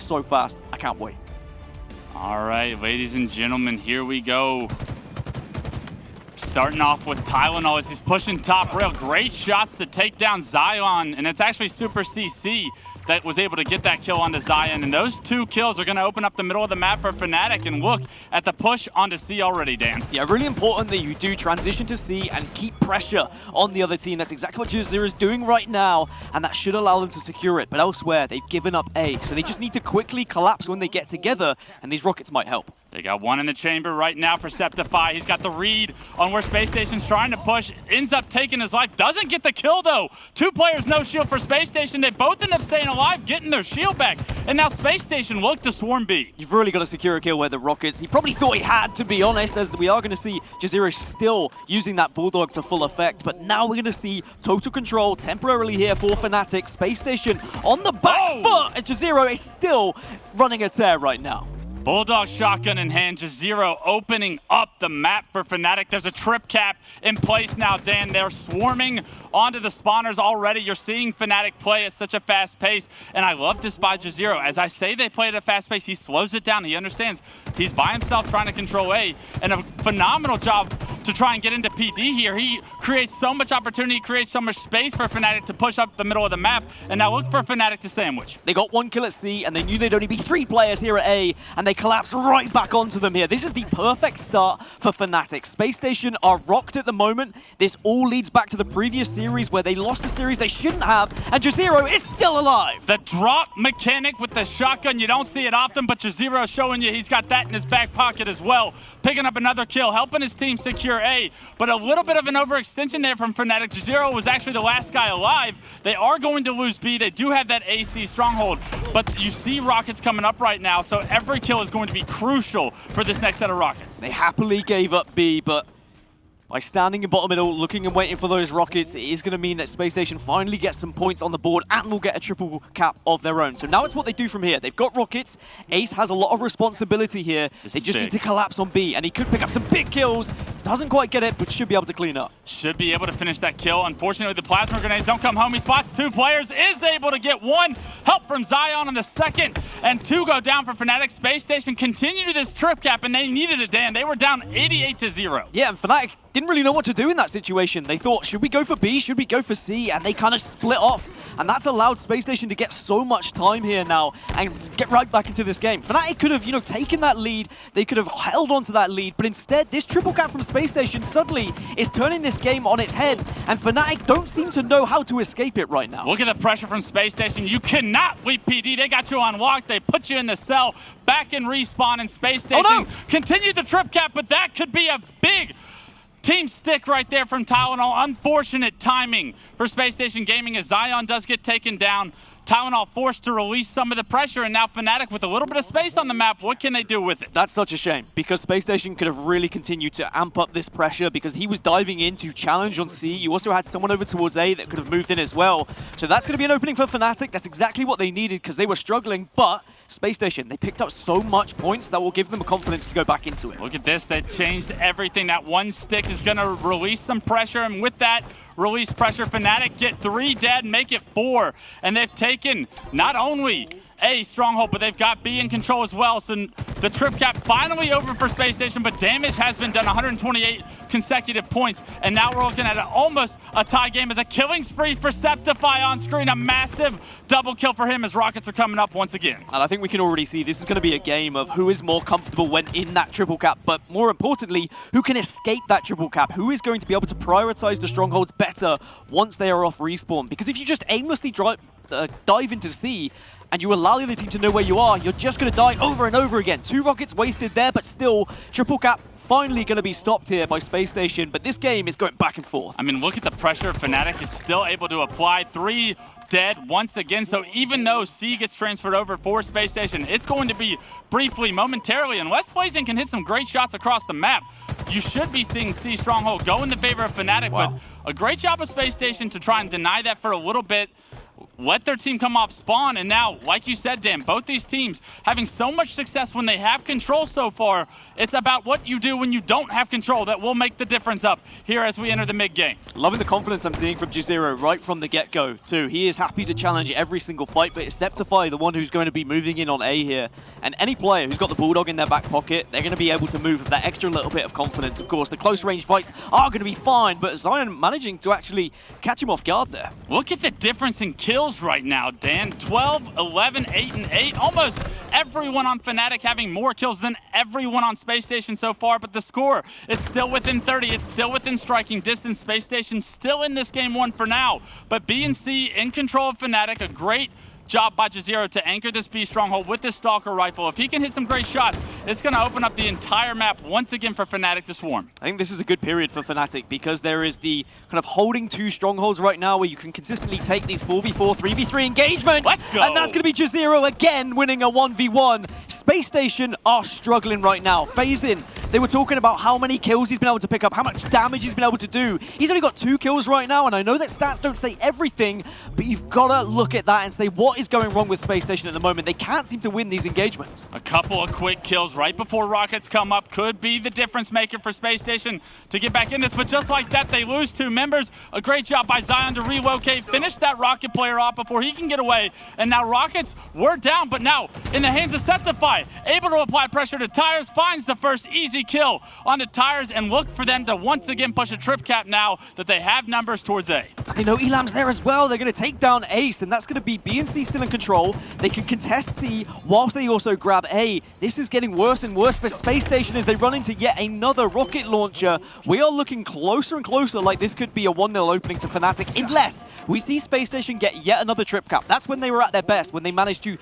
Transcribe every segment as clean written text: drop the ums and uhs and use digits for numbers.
so fast. I can't wait. All right, ladies and gentlemen, here we go. Starting off with Tylenol as he's pushing top rail. Great shots to take down Zion, and it's actually Super CC that was able to get that kill onto Zion. And those 2 kills are going to open up the middle of the map for Fnatic. And look at the push onto C already, Dan. Yeah, really important that you do transition to C and keep pressure on the other team. That's exactly what Jazeera is doing right now, and that should allow them to secure it. But elsewhere, they've given up A, so they just need to quickly collapse when they get together, and these rockets might help. They got one in the chamber right now for Septify. He's got the read on where Spacestation's trying to push. Ends up taking his life. Doesn't get the kill, though. 2 players, no shield for Spacestation. They both end up staying alive, getting their shield back. And now Spacestation look to swarm B. You've really got to secure a kill where the rockets. He probably thought he had, to be honest, as we are going to see Jazeera still using that Bulldog to full effect. But now we're going to see total control temporarily here for Fnatic. Spacestation on the back foot, and Jazeera is still running a tear right now. Bulldog shotgun in hand, Jazeera opening up the map for Fnatic. There's a trip cap in place now, Dan. They're swarming onto the spawners already. You're seeing Fnatic play at such a fast pace, and I love this by Jazeera. As I say they play at a fast pace, he slows it down. He understands he's by himself trying to control A, and a phenomenal job to try and get into PD here. He creates so much opportunity, creates so much space for Fnatic to push up the middle of the map, and now look for Fnatic to sandwich. They got 1 kill at C, and they knew they'd only be 3 players here at A, and they collapsed right back onto them here. This is the perfect start for Fnatic. Spacestation are rocked at the moment. This all leads back to the previous series where they lost a series they shouldn't have, and Jazeera is still alive. The drop mechanic with the shotgun, you don't see it often, but Jazeera showing you he's got that in his back pocket as well. Picking up another kill, helping his team secure A, but a little bit of an overextension there from Fnatic. Jazeera was actually the last guy alive. They are going to lose B. They do have that AC Stronghold, but you see rockets coming up right now, so every kill is going to be crucial for this next set of rockets. They happily gave up B, but by standing in bottom middle, looking and waiting for those rockets, it is going to mean that Spacestation finally gets some points on the board and will get a triple cap of their own. So now it's what they do from here. They've got rockets. Ace has a lot of responsibility here. They just need to collapse on B, and he could pick up some big kills. Doesn't quite get it, but should be able to clean up. Should be able to finish that kill. Unfortunately, the plasma grenades don't come home. He spots 2 players, is able to get 1. Help from Zion on the second, and 2 go down for Fnatic. Spacestation continue to this trip cap, and they needed it, Dan. They were down 88-0. Yeah, and Fnatic didn't really know what to do in that situation. They thought, should we go for B? Should we go for C? And they kind of split off. And that's allowed Spacestation to get so much time here now and get right back into this game. Fnatic could have, taken that lead. They could have held on to that lead. But instead, this triple cap from Spacestation suddenly is turning this game on its head. And Fnatic don't seem to know how to escape it right now. Look at the pressure from Spacestation. You cannot leave PD. They got you on lock. They put you in the cell. Back and respawn, and Spacestation continue the trip cap. But that could be a big team stick right there from Tylenol. Unfortunate timing for Spacestation Gaming as Zion does get taken down. Tylenol forced to release some of the pressure, and now Fnatic with a little bit of space on the map. What can they do with it? That's such a shame, because Spacestation could have really continued to amp up this pressure because he was diving in to challenge on C. You also had someone over towards A that could have moved in as well. So that's going to be an opening for Fnatic. That's exactly what they needed because they were struggling, but Spacestation, they picked up so much points that will give them a confidence to go back into it. Look at this. They changed everything. That 1 stick is going to release some pressure, and with that release pressure, Fnatic get 3 dead, make it 4. And they've taken not only A Stronghold, but they've got B in control as well. So the trip cap finally over for Spacestation, but damage has been done, 128 consecutive points. And now we're looking at almost a tie game as a killing spree for Septify on screen. A massive double kill for him as rockets are coming up once again. And I think we can already see this is going to be a game of who is more comfortable when in that triple cap, but more importantly, who can escape that triple cap? Who is going to be able to prioritize the strongholds better once they are off respawn? Because if you just aimlessly dive into C, and you allow the other team to know where you are, you're just going to die over and over again. 2 rockets wasted there, but still, triple cap finally going to be stopped here by Spacestation, but this game is going back and forth. I mean, look at the pressure Fnatic is still able to apply. 3 dead once again, so even though C gets transferred over for Spacestation, it's going to be briefly, momentarily, unless Blazing can hit some great shots across the map. You should be seeing C Stronghold go in the favor of Fnatic, but a great job of Spacestation to try and deny that for a little bit. let their team come off spawn, and now, like you said, Dan, both these teams having so much success when they have control so far. It's about what you do when you don't have control that will make the difference up here as we enter the mid-game. Loving the confidence I'm seeing from J0 right from the get-go, too. He is happy to challenge every single fight, but it's Septify, the one who's going to be moving in on A here. And any player who's got the Bulldog in their back pocket, they're going to be able to move with that extra little bit of confidence. Of course, the close-range fights are going to be fine, but Zion managing to actually catch him off guard there. Look at the difference in kills right now, Dan. 12, 11, 8, and 8. Almost everyone on Fnatic having more kills than everyone on Spacestation so far, but the score, it's still within 30. It's still within striking distance. Spacestation still in this game one for now, but B and C in control of Fnatic. A great job by J0 to anchor this B stronghold with this Stalker rifle. If he can hit some great shots, it's going to open up the entire map once again for Fnatic to swarm. I think this is a good period for Fnatic because there is the kind of holding two strongholds right now where you can consistently take these 4v4, 3v3 engagements. Let's go. And that's going to be J0 again winning a 1v1. Space Station are struggling right now. Phase-in, they were talking about how many kills he's been able to pick up, how much damage he's been able to do. He's only got 2 kills right now, and I know that stats don't say everything, but you've got to look at that and say, what is going wrong with Space Station at the moment? They can't seem to win these engagements. A couple of quick kills right before rockets come up could be the difference maker for Space Station to get back in this, but just like that, they lose 2 members. A great job by Zion to relocate, finish that rocket player off before he can get away, and now rockets were down, but now in the hands of Septify, able to apply pressure to Tires, finds the first easy kill on the Tires, and look for them to once again push a trip cap now that they have numbers towards A. They know Elam's there as well. They're going to take down Ace, and that's going to be B and C still in control. They can contest C whilst they also grab A. This is getting worse and worse for Space Station as they run into yet another rocket launcher. We are looking closer and closer like this could be a 1-0 opening to Fnatic, unless we see Space Station get yet another trip cap. That's when they were at their best, when they managed to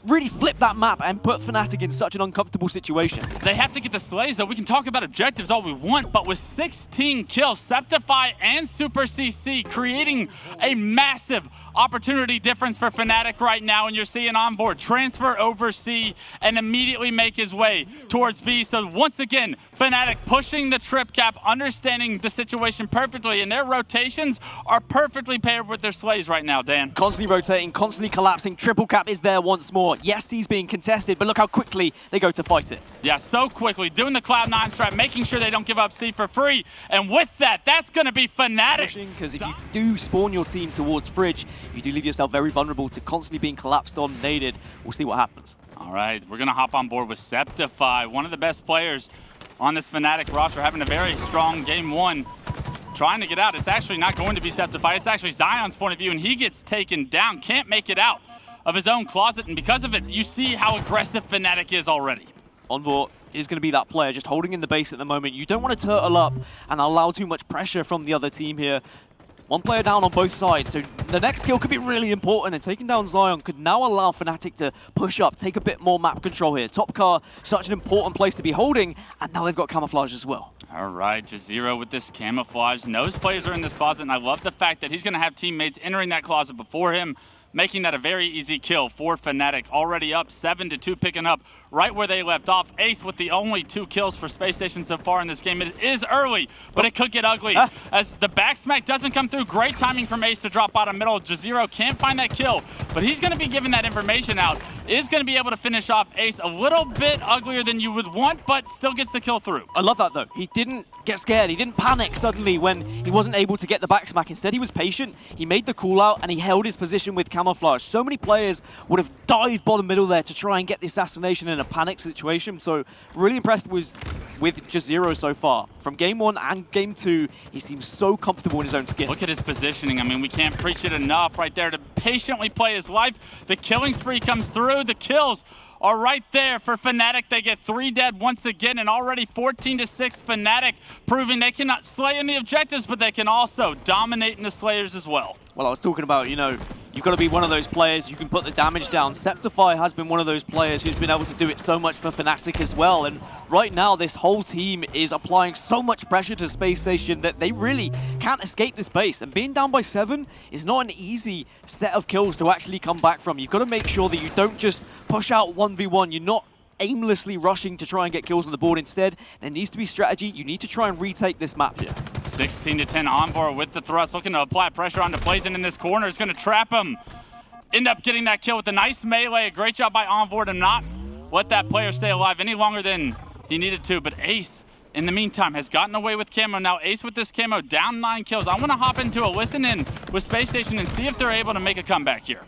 really flip that map and put Fnatic in such an uncomfortable situation. They have to get the slays, though. We can talk about objectives all we want, but with 16 kills, Septify and Super CC creating a massive opportunity difference for Fnatic right now, and you're seeing Onboard transfer over C and immediately make his way towards B. So once again, Fnatic pushing the trip cap, understanding the situation perfectly, and their rotations are perfectly paired with their slays right now, Dan. Constantly rotating, constantly collapsing. Triple cap is there once more. Yes, he's being contested, but look how quickly they go to fight it. Yeah, so quickly, doing the Cloud9 strat, making sure they don't give up C for free, and with that, that's going to be Fnatic. Because if you do spawn your team towards Fridge, you do leave yourself very vulnerable to constantly being collapsed on, naded. We'll see what happens. All right, we're going to hop on board with Septify, one of the best players on this Fnatic roster, having a very strong game one. Trying to get out. It's actually not going to be Septify. It's actually Zion's point of view, and he gets taken down. Can't make it out of his own closet, and because of it, you see how aggressive Fnatic is already. Envor is going to be that player just holding in the base at the moment. You don't want to turtle up and allow too much pressure from the other team here. One player down on both sides, so the next kill could be really important, and taking down Zion could now allow Fnatic to push up, take a bit more map control here. Top car, such an important place to be holding, and now they've got camouflage as well. All right, J0 with this camouflage. Knows players are in this closet, and I love the fact that he's going to have teammates entering that closet before him, making that a very easy kill for Fnatic. Already up 7-2, picking up right where they left off. Ace with the only 2 kills for Space Station so far in this game. It is early, but it could get ugly. As the back smack doesn't come through. Great timing from Ace to drop out of middle. J0 can't find that kill, but he's going to be giving that information out. Is going to be able to finish off Ace a little bit uglier than you would want, but still gets the kill through. I love that, though. He didn't get scared. He didn't panic suddenly when he wasn't able to get the back smack. Instead, he was patient. He made the call out, and he held his position with camouflage. So many players would have dived bottom middle there to try and get the assassination in a panic situation. So really impressed with J0 so far. From game 1 and game 2, he seems so comfortable in his own skin. Look at his positioning. I mean, we can't preach it enough right there to patiently play his life. The killing spree comes through. The kills are right there for Fnatic. They get 3 dead once again, and already 14-6 Fnatic, proving they cannot slay in the objectives, but they can also dominate in the slayers as well. Well, I was talking about, you know, you've got to be one of those players you can put the damage down. Septify has been one of those players who's been able to do it so much for Fnatic as well. And right now, this whole team is applying so much pressure to Space Station that they really can't escape this base. And being down by 7 is not an easy set of kills to actually come back from. You've got to make sure that you don't just push out 1v1. You're not aimlessly rushing to try and get kills on the board. Instead, there needs to be strategy. You need to try and retake this map here. 16-10 Envor with the thrust, looking to apply pressure onto Blazin in this corner. Is going to trap him. End up getting that kill with a nice melee. A great job by Envor to not let that player stay alive any longer than he needed to. But Ace, in the meantime, has gotten away with camo. Now Ace with this camo down 9 kills. I want to hop into a listen in with Spacestation and see if they're able to make a comeback here.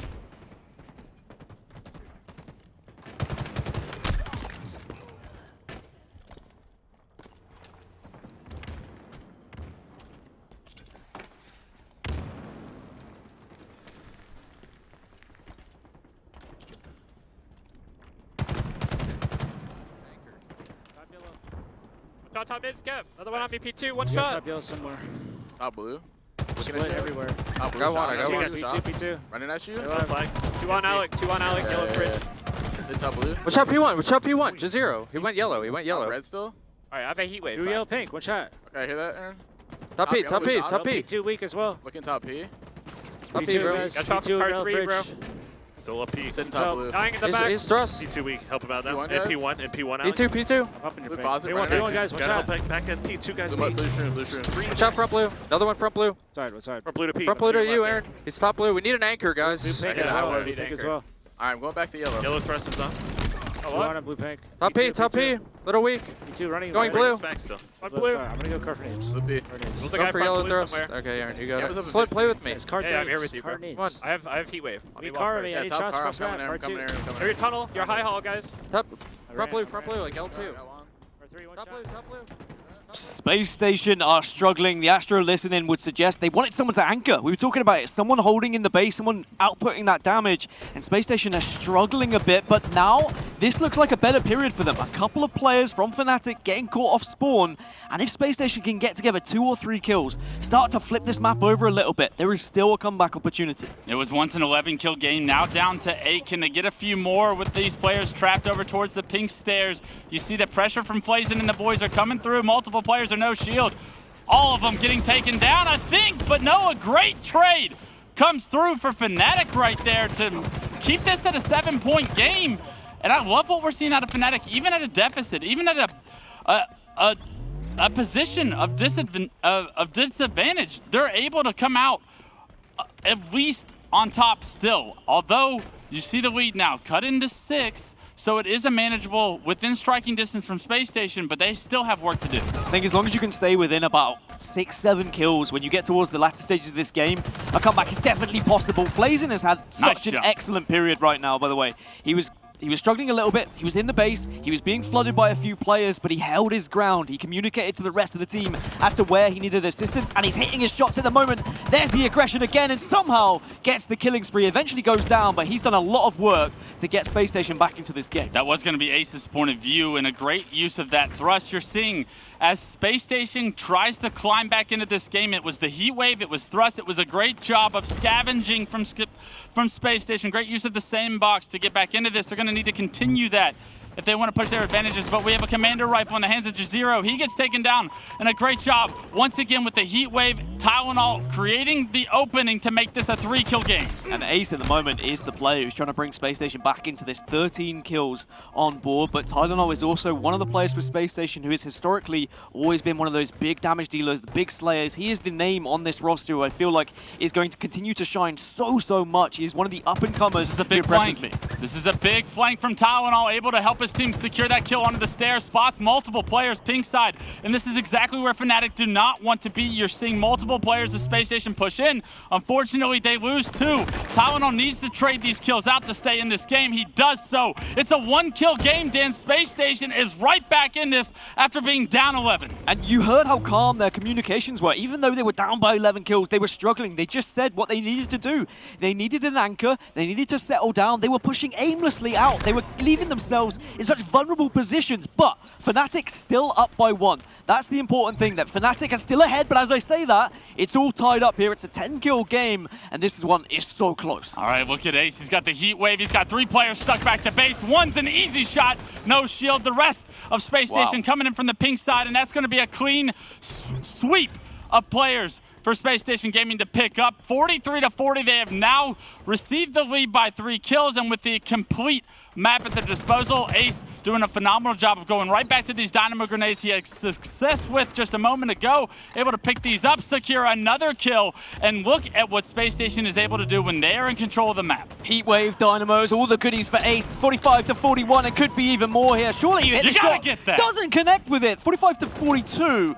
Top mid, skip. Another one on BP2, one You shot. Top yellow somewhere. Top blue. Split everywhere. Top blue. Got one, I got one. P2, P2. Running at you. Two on Alec, yellow fridge. Hit top blue. Watch out P1, watch out P1, just 0. He went yellow, he went yellow. Red still. Alright, I have a heat wave. Blue, yellow, pink. One shot. Okay, hear that, Aaron? Top P, yellow, top P, yellow, top P. P2 weak as well. Looking top P. Top P, P2, bro. guys. Got top P2 card yellow 3, fridge. bro. Still up P. Sitting So, top blue. Dying in the back. He's thrust. P2 weak, help him out now. P1 And guys? P1, and P1 out. P2, P2. I'm up in your Blue pink. closet, P1, right P1 guys, one Gotta help shot. back at P2 guys. Blue P. shroom, blue shroom. Watch out front blue. Another one front blue. Side, side. From blue to P. Front blue to you, Aaron. He's top blue. We need an anchor, Blue guys. pink Yeah, as I well. was. Blue pink as well. Alright, I'm going back to yellow. Yellow thrust is up. Oh, Two what? on a blue pink. Top P, P2, top P. P2. Little weak. P2 running. Going right. blue. It's back still. One Blue, blue. sorry, I'm gonna go car grenades. Blue B. There's a Go guy for front yellow blue thrust. somewhere. Okay, Aaron, you got Cameras it. up at Slip, play with me. It's car Yeah, I'm nades. here with you, bro. Car nades. Come on. I have heat wave. Let me Be walk car, right. man. Yeah, Any top shots car. I'm cross coming map. in, I'm coming in, I'm coming Near in. your tunnel, your high hall, guys. Top, I front blue, ran. front blue, like L2. Got one. R3, one Top blue, shot. top blue. Space Station are struggling. The Astro listening would suggest they wanted someone to anchor. We were talking about it. Someone holding in the base, someone outputting that damage. And Space Station are struggling a bit, but now this looks like a better period for them. A couple of players from Fnatic getting caught off spawn. And if Space Station can get together 2 or 3 kills, start to flip this map over a little bit, there is still a comeback opportunity. It was once an 11-kill game, now down to 8. Can they get a few more with these players trapped over towards the pink stairs? You see the pressure from Flazin and the boys are coming through. Multiple players are no shield. All of them getting taken down, I think. But no, a great trade comes through for Fnatic right there to keep this at a 7-point game. And I love what we're seeing out of Fnatic, even at a deficit, even at a position of disadvantage. They're able to come out at least on top still. Although you see the lead now cut into 6. So it is a manageable within striking distance from Space Station, but they still have work to do. I think as long as you can stay within about 6-7 kills when you get towards the latter stages of this game, a comeback is definitely possible. Flazin has had such an shot. excellent period right now, by the way. He was struggling a little bit. He was in the base. He was being flooded by a few players, but he held his ground. He communicated to the rest of the team as to where he needed assistance, and he's hitting his shots at the moment. There's the aggression again, and somehow gets the killing spree. Eventually goes down, but he's done a lot of work to get Space Station back into this game. That was going to be Ace's point of view, and a great use of that thrust. You're seeing as Space Station tries to climb back into this game. It was the heat wave, it was thrust, it was a great job of scavenging from Space Station. Great use of the same box to get back into this. They're going to need to continue that if they want to push their advantages, but we have a commander rifle in the hands of Jazero. He gets taken down, and a great job once again with the heat wave. Tylenol creating the opening to make this a 3-kill game. And Ace at the moment is the player who's trying to bring Space Station back into this. 13 kills on board, but Tylenol is also one of the players for Space Station who has historically always been one of those big damage dealers, the big slayers. He is the name on this roster who I feel like is going to continue to shine so much. He is one of the up-and-comers. This is a big flank. This is a big flank from Tylenol, able to help his team secure that kill onto the stairs, spots multiple players pink side, and this is exactly where Fnatic do not want to be. You're seeing multiple players of Space Station push in. Unfortunately, they lose 2. Tylenol needs to trade these kills out to stay in this game. He does so. It's a 1-kill game, Dan. Space Station is right back in this after being down 11. And you heard how calm their communications were. Even though they were down by 11 kills, they were struggling. They just said what they needed to do. They needed an anchor. They needed to settle down. They were pushing aimlessly out. They were leaving themselves in such vulnerable positions. But Fnatic still up by 1. That's the important thing, that Fnatic are still ahead. But as I say that, it's all tied up here. It's a 10-kill game, and this one is so close. All right, look at Ace. He's got the heat wave. He's got 3 players stuck back to base. One's an easy shot, no shield. The rest of Space Station coming in from the pink side, and that's going to be a clean sweep of players for Space Station Gaming to pick up. 43-40, they have now received the lead by 3 kills, and with the complete map at their disposal, Ace doing a phenomenal job of going right back to these dynamo grenades he had success with just a moment ago, able to pick these up, secure another kill, and look at what Spacestation is able to do when they are in control of the map. Heatwave, dynamos, all the goodies for Ace. 45 to 41, it could be even more here. Surely you hit You the gotta shot. get that. Doesn't connect with it. 45 to 42.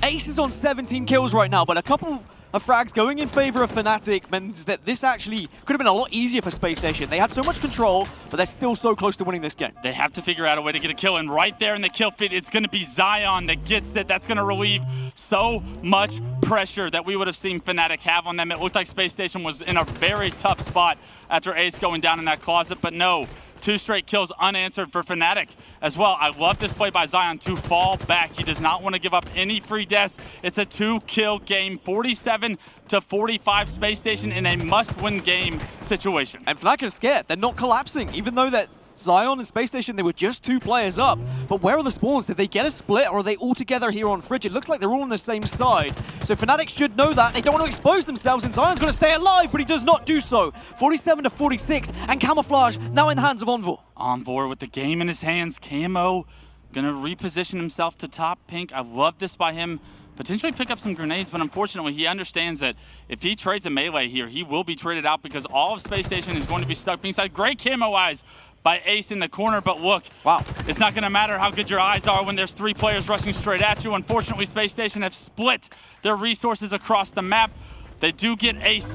Ace is on 17 kills right now, but a couple of frags going in favor of Fnatic means that this actually could have been a lot easier for Spacestation. They had so much control, but they're still so close to winning this game. They have to figure out a way to get a kill, and right there in the kill feed, it's going to be Zion that gets it. That's going to relieve so much pressure that we would have seen Fnatic have on them. It looked like Spacestation was in a very tough spot after Ace going down in that closet, but no. 2 straight kills unanswered for Fnatic as well. I love this play by Zion to fall back. He does not want to give up any free deaths. It's a 2-kill game, 47 to 45. Spacestation in a must-win game situation. And Fnatic are scared. They're not collapsing, even though that Zion and Spacestation, they were just 2 players up. But where are the spawns? Did they get a split, or are they all together here on Fridge? It looks like they're all on the same side. So Fnatic should know that. They don't want to expose themselves, and Zion's going to stay alive, but he does not do so. 47 to 46, and Camouflage now in the hands of Envor. Envor with the game in his hands. Camo gonna reposition himself to top pink. I love this by him. Potentially pick up some grenades, but unfortunately he understands that if he trades a melee here, he will be traded out because all of Spacestation is going to be stuck inside. Great camo eyes by Ace in the corner, but look, wow, it's not gonna matter how good your eyes are when there's 3 players rushing straight at you. Unfortunately, Spacestation have split their resources across the map. They do get Ace,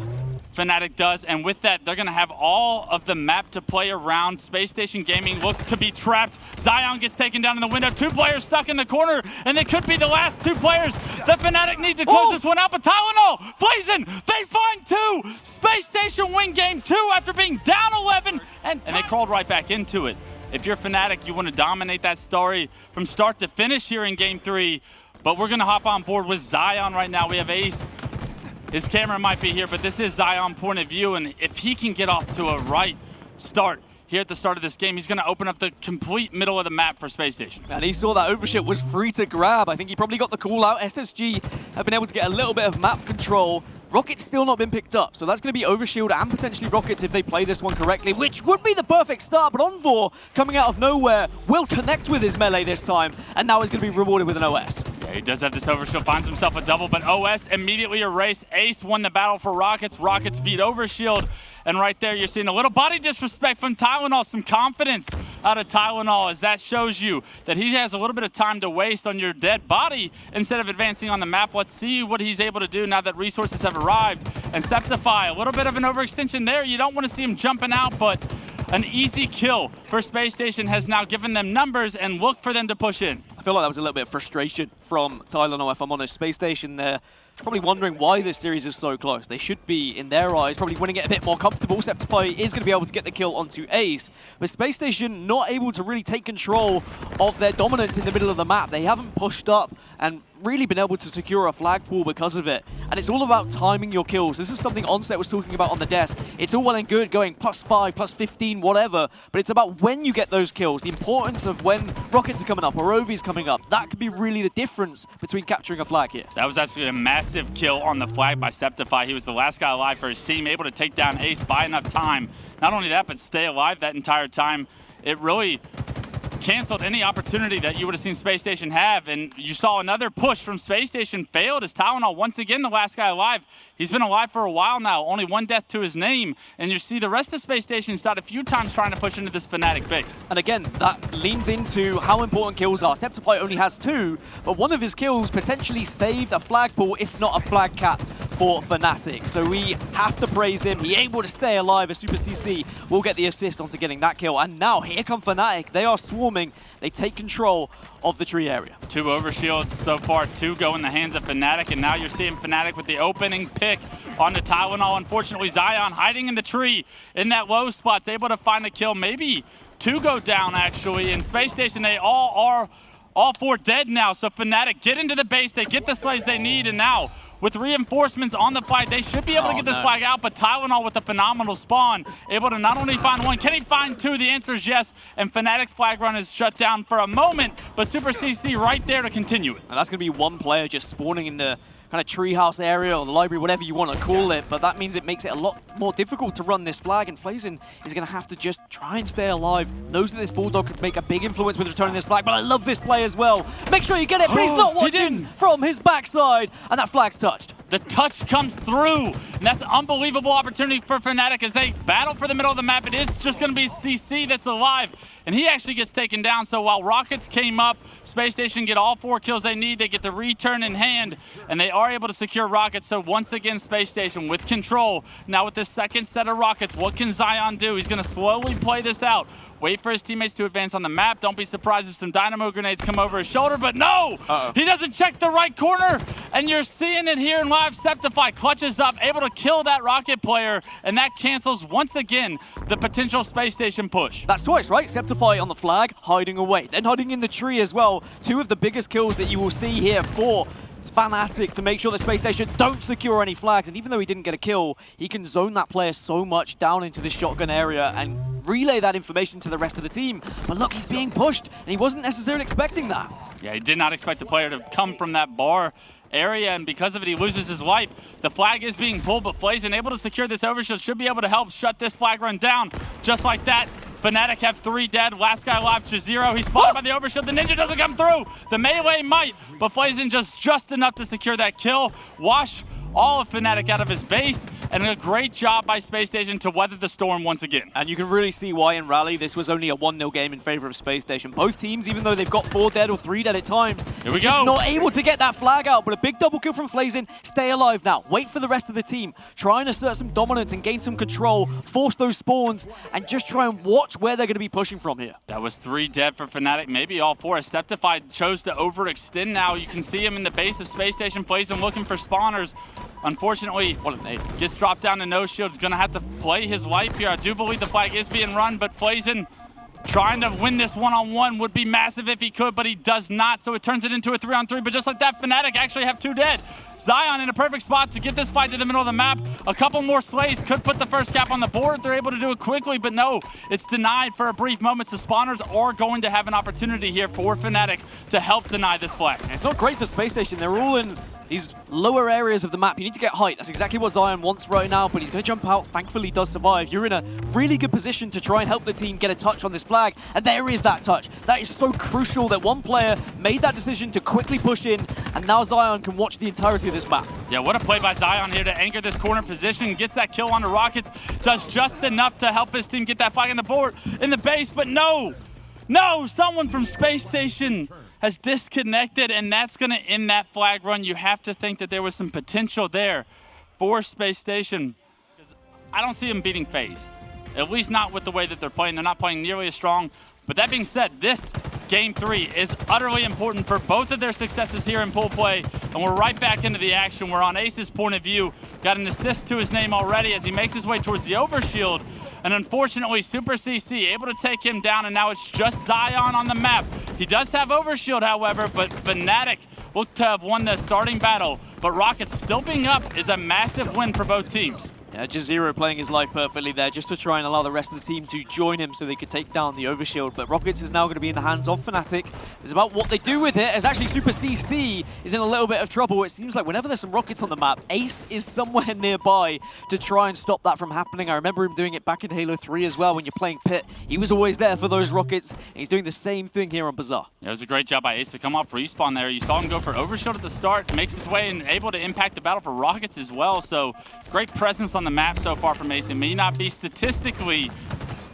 Fnatic does, and with that, they're gonna have all of the map to play around. Spacestation Gaming look to be trapped. Zion gets taken down in the window. 2 players stuck in the corner, and they could be the last 2 players that Fnatic need to close this one out, but Tylenol, Blazin, they find 2! Spacestation win game 2 after being down 11, and they crawled right back into it. If you're Fnatic, you want to dominate that story from start to finish here in game 3, but we're gonna hop on board with Zion right now. We have Ace. His camera might be here, but this is Zion's point of view, and if he can get off to a right start here at the start of this game, he's going to open up the complete middle of the map for Spacestation. And he saw that overship was free to grab. I think he probably got the call out. SSG have been able to get a little bit of map control. Rocket's still not been picked up, so that's going to be Overshield and potentially Rockets if they play this one correctly, which would be the perfect start, but Envor, coming out of nowhere, will connect with his melee this time, and now he's going to be rewarded with an OS. Yeah, he does have this Overshield, finds himself a double, but OS immediately erased. Ace won the battle for Rockets. Rockets beat Overshield, and right there you're seeing a little body disrespect from Tylenol, some confidence out of Tylenol, as that shows you that he has a little bit of time to waste on your dead body instead of advancing on the map. Let's see what he's able to do now that resources have arrived. And Septify, a little bit of an overextension there. You don't want to see him jumping out, but an easy kill for Spacestation has now given them numbers and look for them to push in. I feel like that was a little bit of frustration from Tylenol, if I'm honest. Spacestation there probably wondering why this series is so close. They should be, in their eyes, probably winning it a bit more comfortable. Septify is going to be able to get the kill onto Ace, but Spacestation not able to really take control of their dominance in the middle of the map. They haven't pushed up and really been able to secure a flag pool because of it. And it's all about timing your kills. This is something Onset was talking about on the desk. It's all well and good going +5, +15, whatever, but it's about when you get those kills, the importance of when Rockets are coming up or Ovi's coming up. That could be really the difference between capturing a flag here. That was actually a massive kill on the flag by Septify. He was the last guy alive for his team, able to take down Ace by enough time. Not only that, but stay alive that entire time. It really canceled any opportunity that you would have seen Spacestation have, and you saw another push from Spacestation failed as Tylenol, once again the last guy alive. He's been alive for a while now, only 1 death to his name, and you see the rest of Spacestation died a few times trying to push into this Fnatic base. And again, that leans into how important kills are. Septify only has 2, but one of his kills potentially saved a flag pool, if not a flag cap, for Fnatic. So we have to praise him. He able to stay alive as Super CC will get the assist onto getting that kill. And now here come Fnatic. They are swarming. They take control of the tree area. 2 overshields so far, 2 go in the hands of Fnatic, and now you're seeing Fnatic with the opening pick onto Tylenol. Unfortunately, Zion hiding in the tree in that low spot's able to find a kill. Maybe 2 go down, actually. In Spacestation, they all 4 dead now. So Fnatic get into the base, they get the slays they need, and now with reinforcements on the fight, they should be able to get this flag out, but Tylenol with a phenomenal spawn, able to not only find 1, can he find 2? The answer is yes, and Fnatic's flag run is shut down for a moment, but Super CC right there to continue it. And that's going to be 1 player just spawning in the kind of treehouse area or the library, whatever you want to call it, but that means it makes it a lot more difficult to run this flag, and Flazen is going to have to just try and stay alive. Knows that this Bulldog could make a big influence with returning this flag, but I love this play as well. Make sure you get it, but he's not watching from his backside, and that flag's touched. The touch comes through, and that's an unbelievable opportunity for Fnatic as they battle for the middle of the map. It is just going to be CC that's alive, and he actually gets taken down. So while Rockets came up, Spacestation get all 4 kills they need. They get the return in hand, and they are able to secure Rockets. So once again, Spacestation with control. Now with this second set of Rockets, what can Zion do? He's going to slowly play this out. Wait for his teammates to advance on the map. Don't be surprised if some dynamo grenades come over his shoulder, but no! He doesn't check the right corner, and you're seeing it here in live. Septify clutches up, able to kill that Rocket player, and that cancels once again the potential Space Station push. That's twice, right? Septify on the flag, hiding away. Then hiding in the tree as well. 2 of the biggest kills that you will see here for Fnatic to make sure the Space Station don't secure any flags. And even though he didn't get a kill, he can zone that player so much down into the shotgun area and relay that information to the rest of the team. But look, he's being pushed, and he wasn't necessarily expecting that. Yeah, he did not expect the player to come from that bar area, and because of it, he loses his life. The flag is being pulled, but Flazen able to secure this overshield, should be able to help shut this flag run down. Just like that, Fnatic have 3 dead. Last guy alive, Jazero. He's spotted by the overshield. The ninja doesn't come through. The melee might, but Flazen just enough to secure that kill. Wash all of Fnatic out of his base, and a great job by Space Station to weather the storm once again. And you can really see why in Rally this was only a 1-0 game in favor of Space Station. Both teams, even though they've got 4 dead or 3 dead at times, Here we just go. not able to get that flag out. But a big double kill from Flazen. Stay alive now. Wait for the rest of the team. Try and assert some dominance and gain some control. Force those spawns, and just try and watch where they're going to be pushing from here. That was 3 dead for Fnatic, maybe all 4. Septified chose to overextend now. You can see him in the base of Space Station. Flazen looking for spawners. Unfortunately, gets dropped down to no shield. He's going to have to play his life here. I do believe the flag is being run, but Flazen trying to win this one-on-one would be massive if he could, but he does not, so it turns it into a 3-on-3. But just like that, Fnatic actually have 2 dead. Zion in a perfect spot to get this fight to the middle of the map. A couple more slays could put the first cap on the board. They're able to do it quickly, but no, it's denied for a brief moment. So spawners are going to have an opportunity here for Fnatic to help deny this flag. It's not great for Space Station. They're all in these lower areas of the map. You need to get height. That's exactly what Zion wants right now, but he's going to jump out. Thankfully, he does survive. You're in a really good position to try and help the team get a touch on this flag, and there is that touch. That is so crucial that one player made that decision to quickly push in, and now Zion can watch the entirety of this map. Yeah, what a play by Zion here to anchor this corner position. Gets that kill on the Rockets. Does just enough to help his team get that flag on the board in the base, but no, someone from Space Station has disconnected, and that's going to end that flag run. You have to think that there was some potential there for Space Station. I don't see them beating FaZe, at least not with the way that they're playing. They're not playing nearly as strong. But that being said, this Game 3 is utterly important for both of their successes here in pool play, and we're right back into the action. We're on Ace's point of view. Got an assist to his name already as he makes his way towards the overshield. And unfortunately, Super CC able to take him down, and now it's just Zion on the map. He does have overshield, however, but Fnatic look to have won the starting battle. But Rockets still being up is a massive win for both teams. Yeah, Jazero playing his life perfectly there just to try and allow the rest of the team to join him so they could take down the overshield. But Rockets is now going to be in the hands of Fnatic. It's about what they do with it, as actually Super CC is in a little bit of trouble. It seems like whenever there's some Rockets on the map, Ace is somewhere nearby to try and stop that from happening. I remember him doing it back in Halo 3 as well when you're playing Pit. He was always there for those Rockets, and he's doing the same thing here on Bazaar. Yeah, it was a great job by Ace to come off respawn there. You saw him go for overshield at the start, makes his way and able to impact the battle for Rockets as well. So great presence on the map so far from Ace. It may not be statistically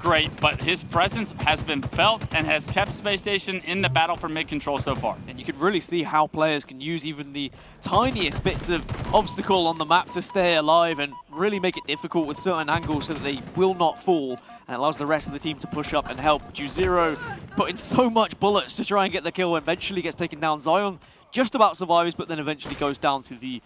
great, but his presence has been felt and has kept Space Station in the battle for mid control so far. And you can really see how players can use even the tiniest bits of obstacle on the map to stay alive and really make it difficult with certain angles so that they will not fall. And it allows the rest of the team to push up and help. Juzero put in so much bullets to try and get the kill, and eventually gets taken down. Zion just about survives, but then eventually goes down to the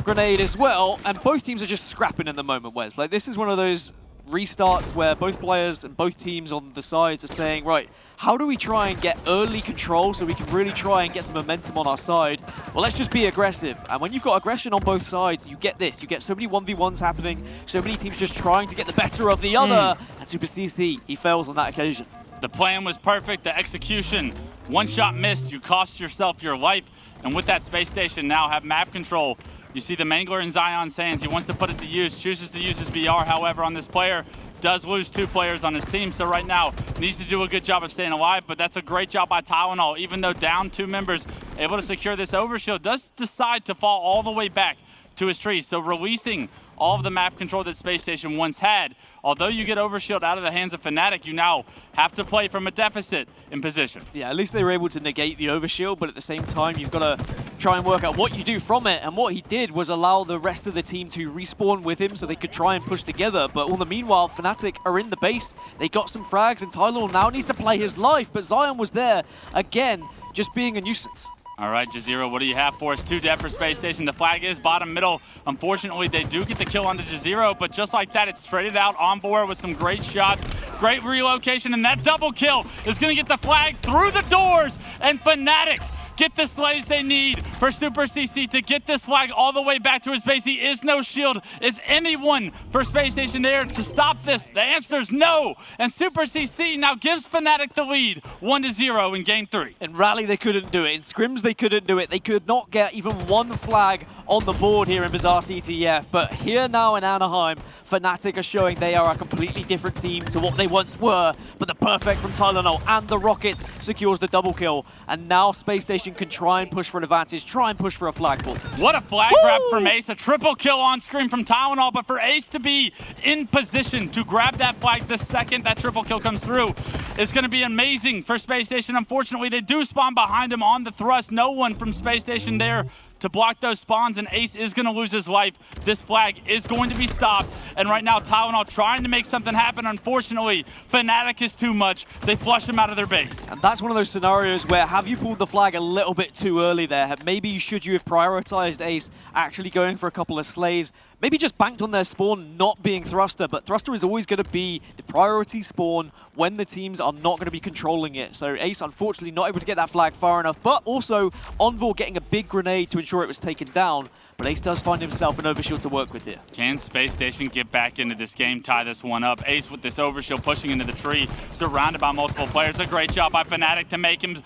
grenade as well. And both teams are just scrapping in the moment, Wes. Like, this is one of those restarts where both players and both teams on the sides are saying, right, how do we try and get early control so we can really try and get some momentum on our side? Well, let's just be aggressive. And when you've got aggression on both sides, you get this. You get so many 1v1s happening, so many teams just trying to get the better of the other. And Super CC, he fails on that occasion. The plan was perfect, the execution, one shot missed, you cost yourself your life. And with that, Space Station now have map control. You see the Mangler in Zion's hands. He wants to put it to use, chooses to use his BR, however, on this player. Does lose 2 players on his team, so right now needs to do a good job of staying alive, but that's a great job by Tylenol. Even though down 2 members, able to secure this overshield, does decide to fall all the way back to his tree. So releasing all of the map control that Space Station once had. Although you get overshield out of the hands of Fnatic, you now have to play from a deficit in position. Yeah, at least they were able to negate the overshield, but at the same time, you've got to try and work out what you do from it. And what he did was allow the rest of the team to respawn with him so they could try and push together. But all the meanwhile, Fnatic are in the base. They got some frags, and Tyler now needs to play his life. But Zion was there, again, just being a nuisance. All right, Jazero, what do you have for us? 2 dead for Space Station. The flag is bottom middle. Unfortunately, they do get the kill onto Jazero, but just like that, it's traded out on board with some great shots. Great relocation, and that double kill is going to get the flag through the doors, and Fnatic get the slays they need for Super CC to get this flag all the way back to his base. He is no shield. Is anyone for Space Station there to stop this? The answer is no. And Super CC now gives Fnatic the lead, 1-0 in Game 3. In Rally, they couldn't do it. In Scrims, they couldn't do it. They could not get even 1 flag on the board here in Bazaar CTF. But here now in Anaheim, Fnatic are showing they are a completely different team to what they once were. But the perfect from Tylenol and the Rockets secures the double kill. And now Space Station can try and push for an advantage, try and push for a flagpole. What a flag grab from Ace, a triple kill on screen from Tylenol, but for Ace to be in position to grab that flag the second that triple kill comes through is going to be amazing for Space Station. Unfortunately, they do spawn behind him on the thrust. No one from Space Station there to block those spawns, and Ace is going to lose his life. This flag is going to be stopped, and right now Tylenol trying to make something happen. Unfortunately, Fnatic is too much. They flush him out of their base. And that's one of those scenarios where have you pulled the flag a little bit too early there? Maybe you have prioritized Ace actually going for a couple of slays. Maybe just banked on their spawn not being Thruster, but Thruster is always going to be the priority spawn when the teams are not going to be controlling it. So Ace, unfortunately, not able to get that flag far enough, but also Envor getting a big grenade to ensure it was taken down. But Ace does find himself an overshield to work with here. Can Space Station get back into this game, tie this one up? Ace with this overshield pushing into the tree, surrounded by multiple players. A great job by Fnatic to make him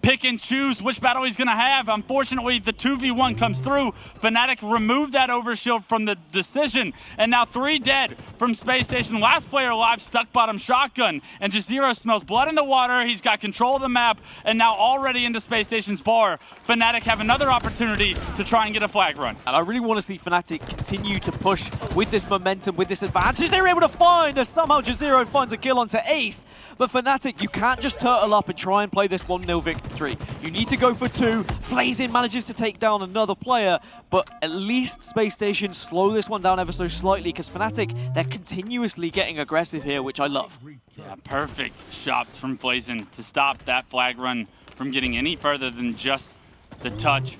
pick and choose which battle he's going to have. Unfortunately, the 2v1 comes through. Fnatic removed that overshield from the decision, and now 3 dead from Space Station. Last player alive, stuck bottom shotgun, and Jazero smells blood in the water. He's got control of the map, and now already into Space Station's bar. Fnatic have another opportunity to try and get a flag run. And I really want to see Fnatic continue to push with this momentum, with this advantage they were able to find, as somehow Jazero finds a kill onto Ace. But Fnatic, you can't just turtle up and try and play this 1-0 victory. You need to go for 2. Flazin manages to take down another player, but at least Space Station slow this one down ever so slightly, because Fnatic, they're continuously getting aggressive here, which I love. Yeah, perfect shots from Flazin to stop that flag run from getting any further than just the touch.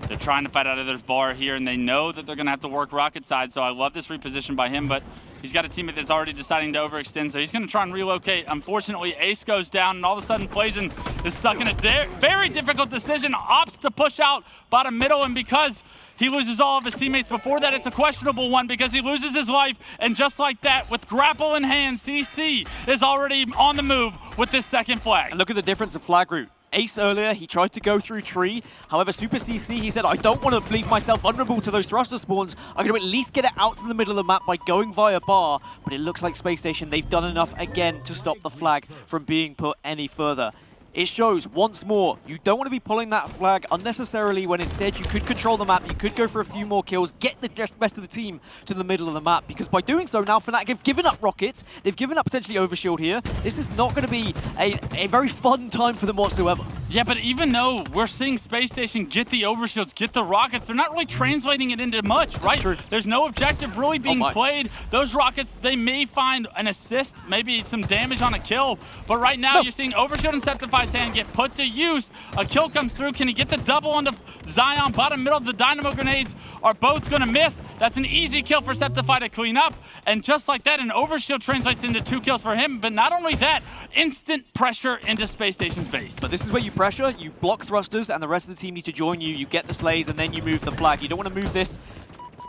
They're trying to fight out of their bar here, and they know that they're going to have to work Rocket side, so I love this reposition by him, but he's got a teammate that's already deciding to overextend, so he's going to try and relocate. Unfortunately, Ace goes down, and all of a sudden, Flazin is stuck in a very difficult decision. Opts to push out bottom middle, and because he loses all of his teammates before that, it's a questionable one because he loses his life. And just like that, with grapple in hand, CC is already on the move with this second flag. And look at the difference of flag route. Ace earlier, he tried to go through tree. However, Super CC, he said, I don't want to leave myself vulnerable to those thruster spawns. I'm going to at least get it out to the middle of the map by going via bar. But it looks like Space Station, they've done enough again to stop the flag from being put any further. It shows, once more, you don't want to be pulling that flag unnecessarily when instead you could control the map, you could go for a few more kills, get the rest of the team to the middle of the map, because by doing so now Fnatic have given up Rockets, they've given up potentially Overshield here. This is not going to be a very fun time for them whatsoever. Yeah, but even though we're seeing Space Station get the Overshields, get the Rockets, they're not really translating it into much, right? True. There's no objective really being played. Those Rockets, they may find an assist, maybe some damage on a kill, but right now you're seeing Overshield and Septify's hand get put to use. A kill comes through. Can he get the double onto Zion? Bottom middle, the Dynamo grenades are both going to miss. That's an easy kill for Septify to clean up. And just like that, an Overshield translates into 2 kills for him. But not only that, instant pressure into Space Station's base. But this is where you pressure, you block thrusters, and the rest of the team needs to join you. You get the slays, and then you move the flag. You don't want to move this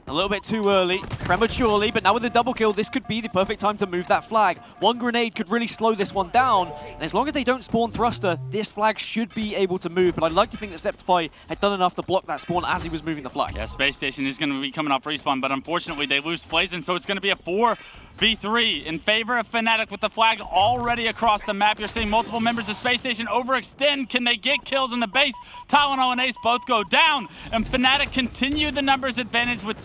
A little bit too early, prematurely, but now with the double kill, this could be the perfect time to move that flag. One grenade could really slow this one down, and as long as they don't spawn Thruster, this flag should be able to move, but I'd like to think that Septify had done enough to block that spawn as he was moving the flag. Yeah, Spacestation is going to be coming off respawn, but unfortunately they lose Flazin, so it's going to be a 4v3 in favor of Fnatic with the flag already across the map. You're seeing multiple members of Spacestation overextend. Can they get kills in the base? Tylenol and Ace both go down, and Fnatic continue the numbers advantage with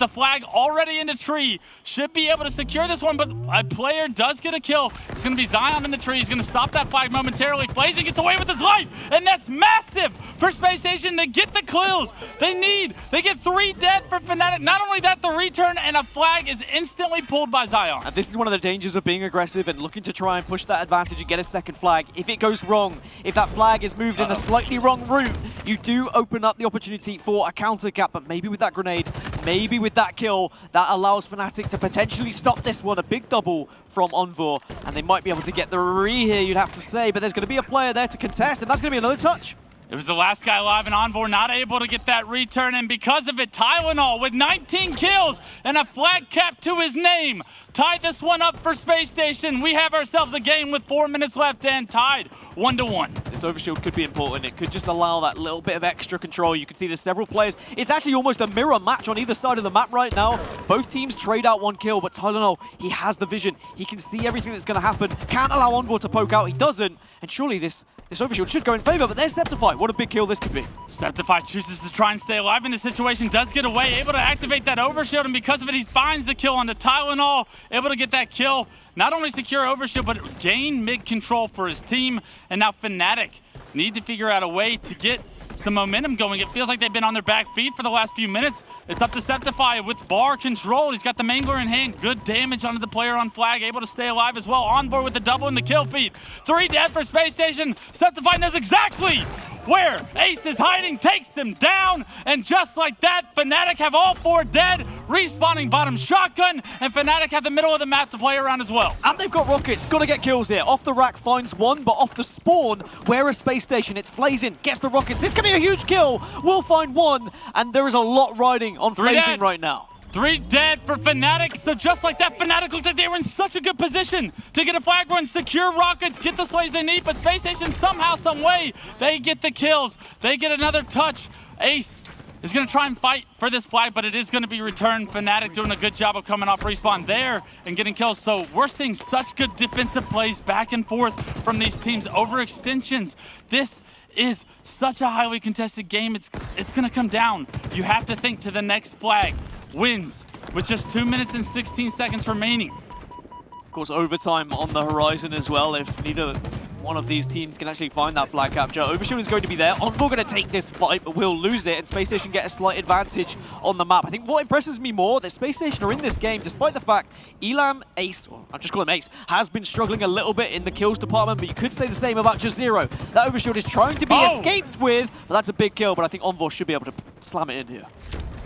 the flag already in the tree. Should be able to secure this one, but a player does get a kill. It's going to be Zion in the tree. He's going to stop that flag momentarily. Flazin gets away with his life, and that's massive for Spacestation. They get the kills they get 3 dead for Fnatic. Not only that, the return and a flag is instantly pulled by Zion. And this is one of the dangers of being aggressive and looking to try and push that advantage and get a second flag. If it goes wrong, if that flag is moved in a slightly wrong route, you do open up the opportunity for a counter cap, but maybe with that grenade, maybe with that kill, that allows Fnatic to potentially stop this one. A big double from Envor, and they might be able to get the re here, you'd have to say, but there's going to be a player there to contest, and that's going to be another touch. It was the last guy alive, and Envor not able to get that return, and because of it, Tylenol with 19 kills and a flag cap to his name tied this one up for Spacestation. We have ourselves a game with 4 minutes left and tied 1-1. This overshield could be important. It could just allow that little bit of extra control. You can see there's several players. It's actually almost a mirror match on either side of the map right now. Both teams trade out 1 kill, but Tylenol, he has the vision. He can see everything that's going to happen. Can't allow Envor to poke out. He doesn't, and surely this overshield should go in favor, but there's Septify. What a big kill this could be. Septify chooses to try and stay alive in this situation, does get away, able to activate that overshield, and because of it, he finds the kill on the Tylenol, able to get that kill, not only secure overshield, but gain mid control for his team, and now Fnatic need to figure out a way to get some momentum going. It feels like they've been on their back feet for the last few minutes. It's up to Septify with bar control. He's got the Mangler in hand. Good damage onto the player on flag, able to stay alive as well. On board with the double and the kill feed. 3 dead for Spacestation. Septify knows exactly where Ace is hiding, takes him down, and just like that, Fnatic have all 4 dead, respawning bottom shotgun, and Fnatic have the middle of the map to play around as well. And they've got rockets, gotta get kills here. Off the rack finds 1, but off the spawn, where is Spacestation? It's Flazin, gets the rockets. This can be a huge kill. We'll find 1, and there is a lot riding on Flazin right now. 3 dead for Fnatic, so just like that, Fnatic looks like they were in such a good position to get a flag run, secure rockets, get the slays they need, but Spacestation somehow, some way, they get the kills. They get another touch. Ace is going to try and fight for this flag, but it is going to be returned. Fnatic doing a good job of coming off respawn there and getting kills, so we're seeing such good defensive plays back and forth from these teams. Overextensions. This is such a highly contested game. It's going to come down. You have to think to the next flag. Wins with just 2 minutes and 16 seconds remaining. Of course, overtime on the horizon as well if neither one of these teams can actually find that flag capture. Overshield is going to be there. Envor going to take this fight, but will lose it, and Spacestation get a slight advantage on the map. I think what impresses me more, that Spacestation are in this game, despite the fact Elam, Ace, or I'll just call him Ace, has been struggling a little bit in the kills department, but you could say the same about Jazero. That overshield is trying to be escaped with, but that's a big kill, but I think Envor should be able to slam it in here.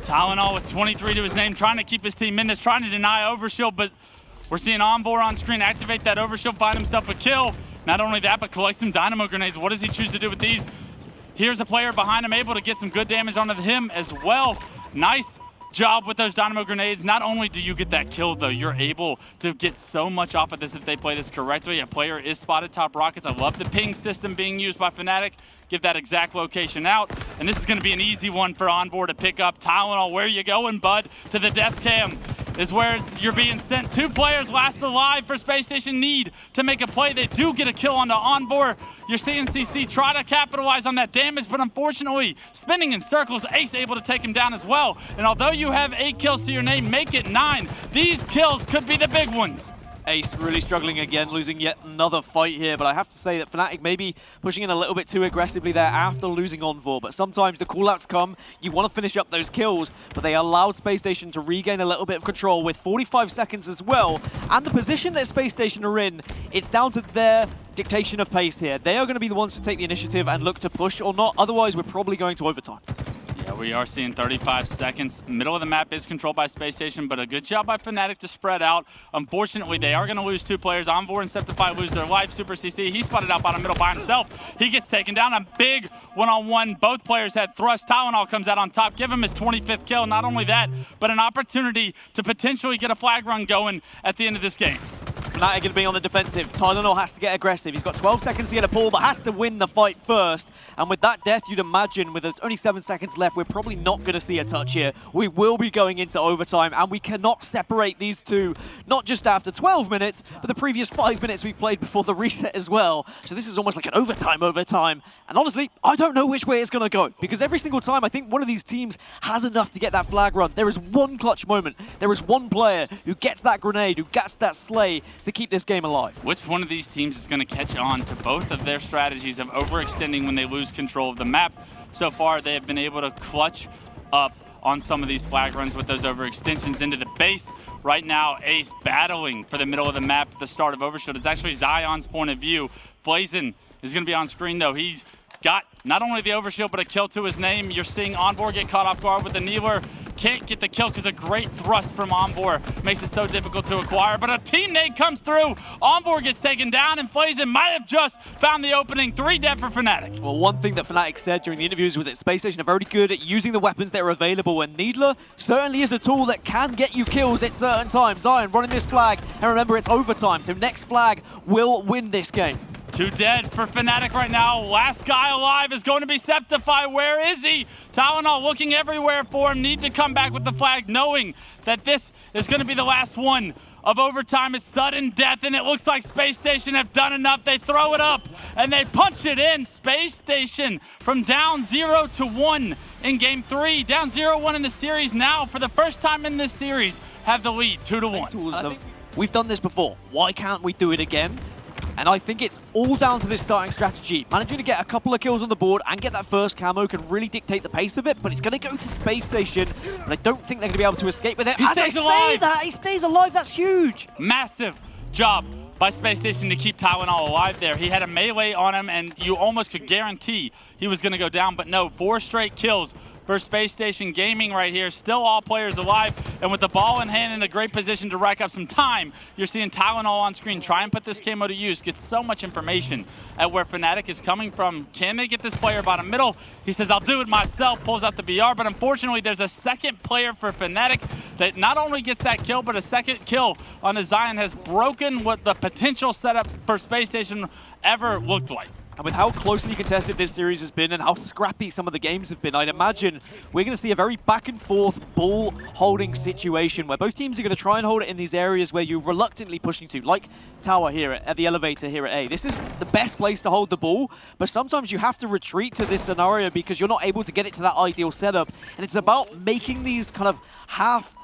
Tylenol with 23 to his name, trying to keep his team in this, trying to deny overshield, but we're seeing Envor on screen activate that overshield, find himself a kill. Not only that, but collect some dynamo grenades. What does he choose to do with these? Here's a player behind him, able to get some good damage onto him as well. Nice job with those dynamo grenades. Not only do you get that kill, though, you're able to get so much off of this if they play this correctly. A player is spotted top rockets. I love the ping system being used by Fnatic. Give that exact location out. And this is going to be an easy one for Envor to pick up. Tylenol, where you going, bud? To the death cam is where you're being sent. 2 players last alive for Spacestation need to make a play. They do get a kill onto Envor. You're seeing CC try to capitalize on that damage, but unfortunately, spinning in circles, Ace able to take him down as well. And although you have 8 kills to your name, make it 9. These kills could be the big ones. Ace really struggling again, losing yet another fight here, but I have to say that Fnatic may be pushing in a little bit too aggressively there after losing Envor, but sometimes the callouts come, you want to finish up those kills, but they allowed Spacestation to regain a little bit of control with 45 seconds as well, and the position that Spacestation are in, it's down to their dictation of pace here. They are going to be the ones to take the initiative and look to push or not, otherwise we're probably going to overtime. Yeah, we are seeing 35 seconds. Middle of the map is controlled by Spacestation, but a good job by Fnatic to spread out. Unfortunately, they are going to lose 2 players. Envor and Septify lose their life. Super CC, he spotted out bottom middle by himself. He gets taken down. A big one-on-one. Both players had thrust. Tylenol comes out on top. Give him his 25th kill. Not only that, but an opportunity to potentially get a flag run going at the end of this game. Fnatic going to be on the defensive. Tylenol has to get aggressive. He's got 12 seconds to get a pull, but has to win the fight first. And with that death, you'd imagine with there's only 7 seconds left, we're probably not going to see a touch here. We will be going into overtime, and we cannot separate these two, not just after 12 minutes, but the previous 5 minutes we played before the reset as well. So this is almost like an overtime. And honestly, I don't know which way it's going to go, because every single time I think one of these teams has enough to get that flag run. There is one clutch moment. There is one player who gets that grenade, who gets that slay to keep this game alive. Which one of these teams is going to catch on to both of their strategies of overextending when they lose control of the map? So far, they have been able to clutch up on some of these flag runs with those overextensions into the base. Right now, Ace battling for the middle of the map at the start of Overshield. It's actually Zion's point of view. Blazin is going to be on screen, though. He's got not only the Overshield, but a kill to his name. You're seeing Envor get caught off guard with the Kneeler. Can't get the kill because a great thrust from Envor makes it so difficult to acquire. But a team nade comes through. Envor gets taken down, and Blazin might have just found the opening. 3 dead for Fnatic. Well, one thing that Fnatic said during the interviews was that Spacestation are very good at using the weapons that are available, and Needler certainly is a tool that can get you kills at certain times. Zion running this flag, and remember, it's overtime, so next flag will win this game. 2 dead for Fnatic right now. Last guy alive is going to be Septify. Where is he? Tylenol looking everywhere for him. Need to come back with the flag, knowing that this is going to be the last one of overtime. It's sudden death, and it looks like Spacestation have done enough. They throw it up, and they punch it in. Spacestation from down 0-1 in Game 3. Down 0-1 in the series now. For the first time in this series, have the lead 2-1. We've done this before. Why can't we do it again? And I think it's all down to this starting strategy. Managing to get a couple of kills on the board and get that first camo can really dictate the pace of it, but it's going to go to Spacestation, but I don't think they're going to be able to escape with it. He stays alive! He stays alive, that's huge! Massive job by Spacestation to keep Tylenol alive there. He had a melee on him, and you almost could guarantee he was going to go down, but no, 4 straight kills for Spacestation Gaming right here. Still all players alive, and with the ball in hand in a great position to rack up some time, you're seeing Tylenol on screen try and put this camo to use, get so much information at where Fnatic is coming from. Can they get this player bottom middle? He says, I'll do it myself, pulls out the BR, but unfortunately there's a second player for Fnatic that not only gets that kill, but a second kill on the Zion has broken what the potential setup for Spacestation ever looked like. And with how closely contested this series has been and how scrappy some of the games have been, I'd imagine we're going to see a very back-and-forth ball-holding situation where both teams are going to try and hold it in these areas where you're reluctantly pushing to, like tower here at the elevator here at A. This is the best place to hold the ball, but sometimes you have to retreat to this scenario because you're not able to get it to that ideal setup. And it's about making these kind of half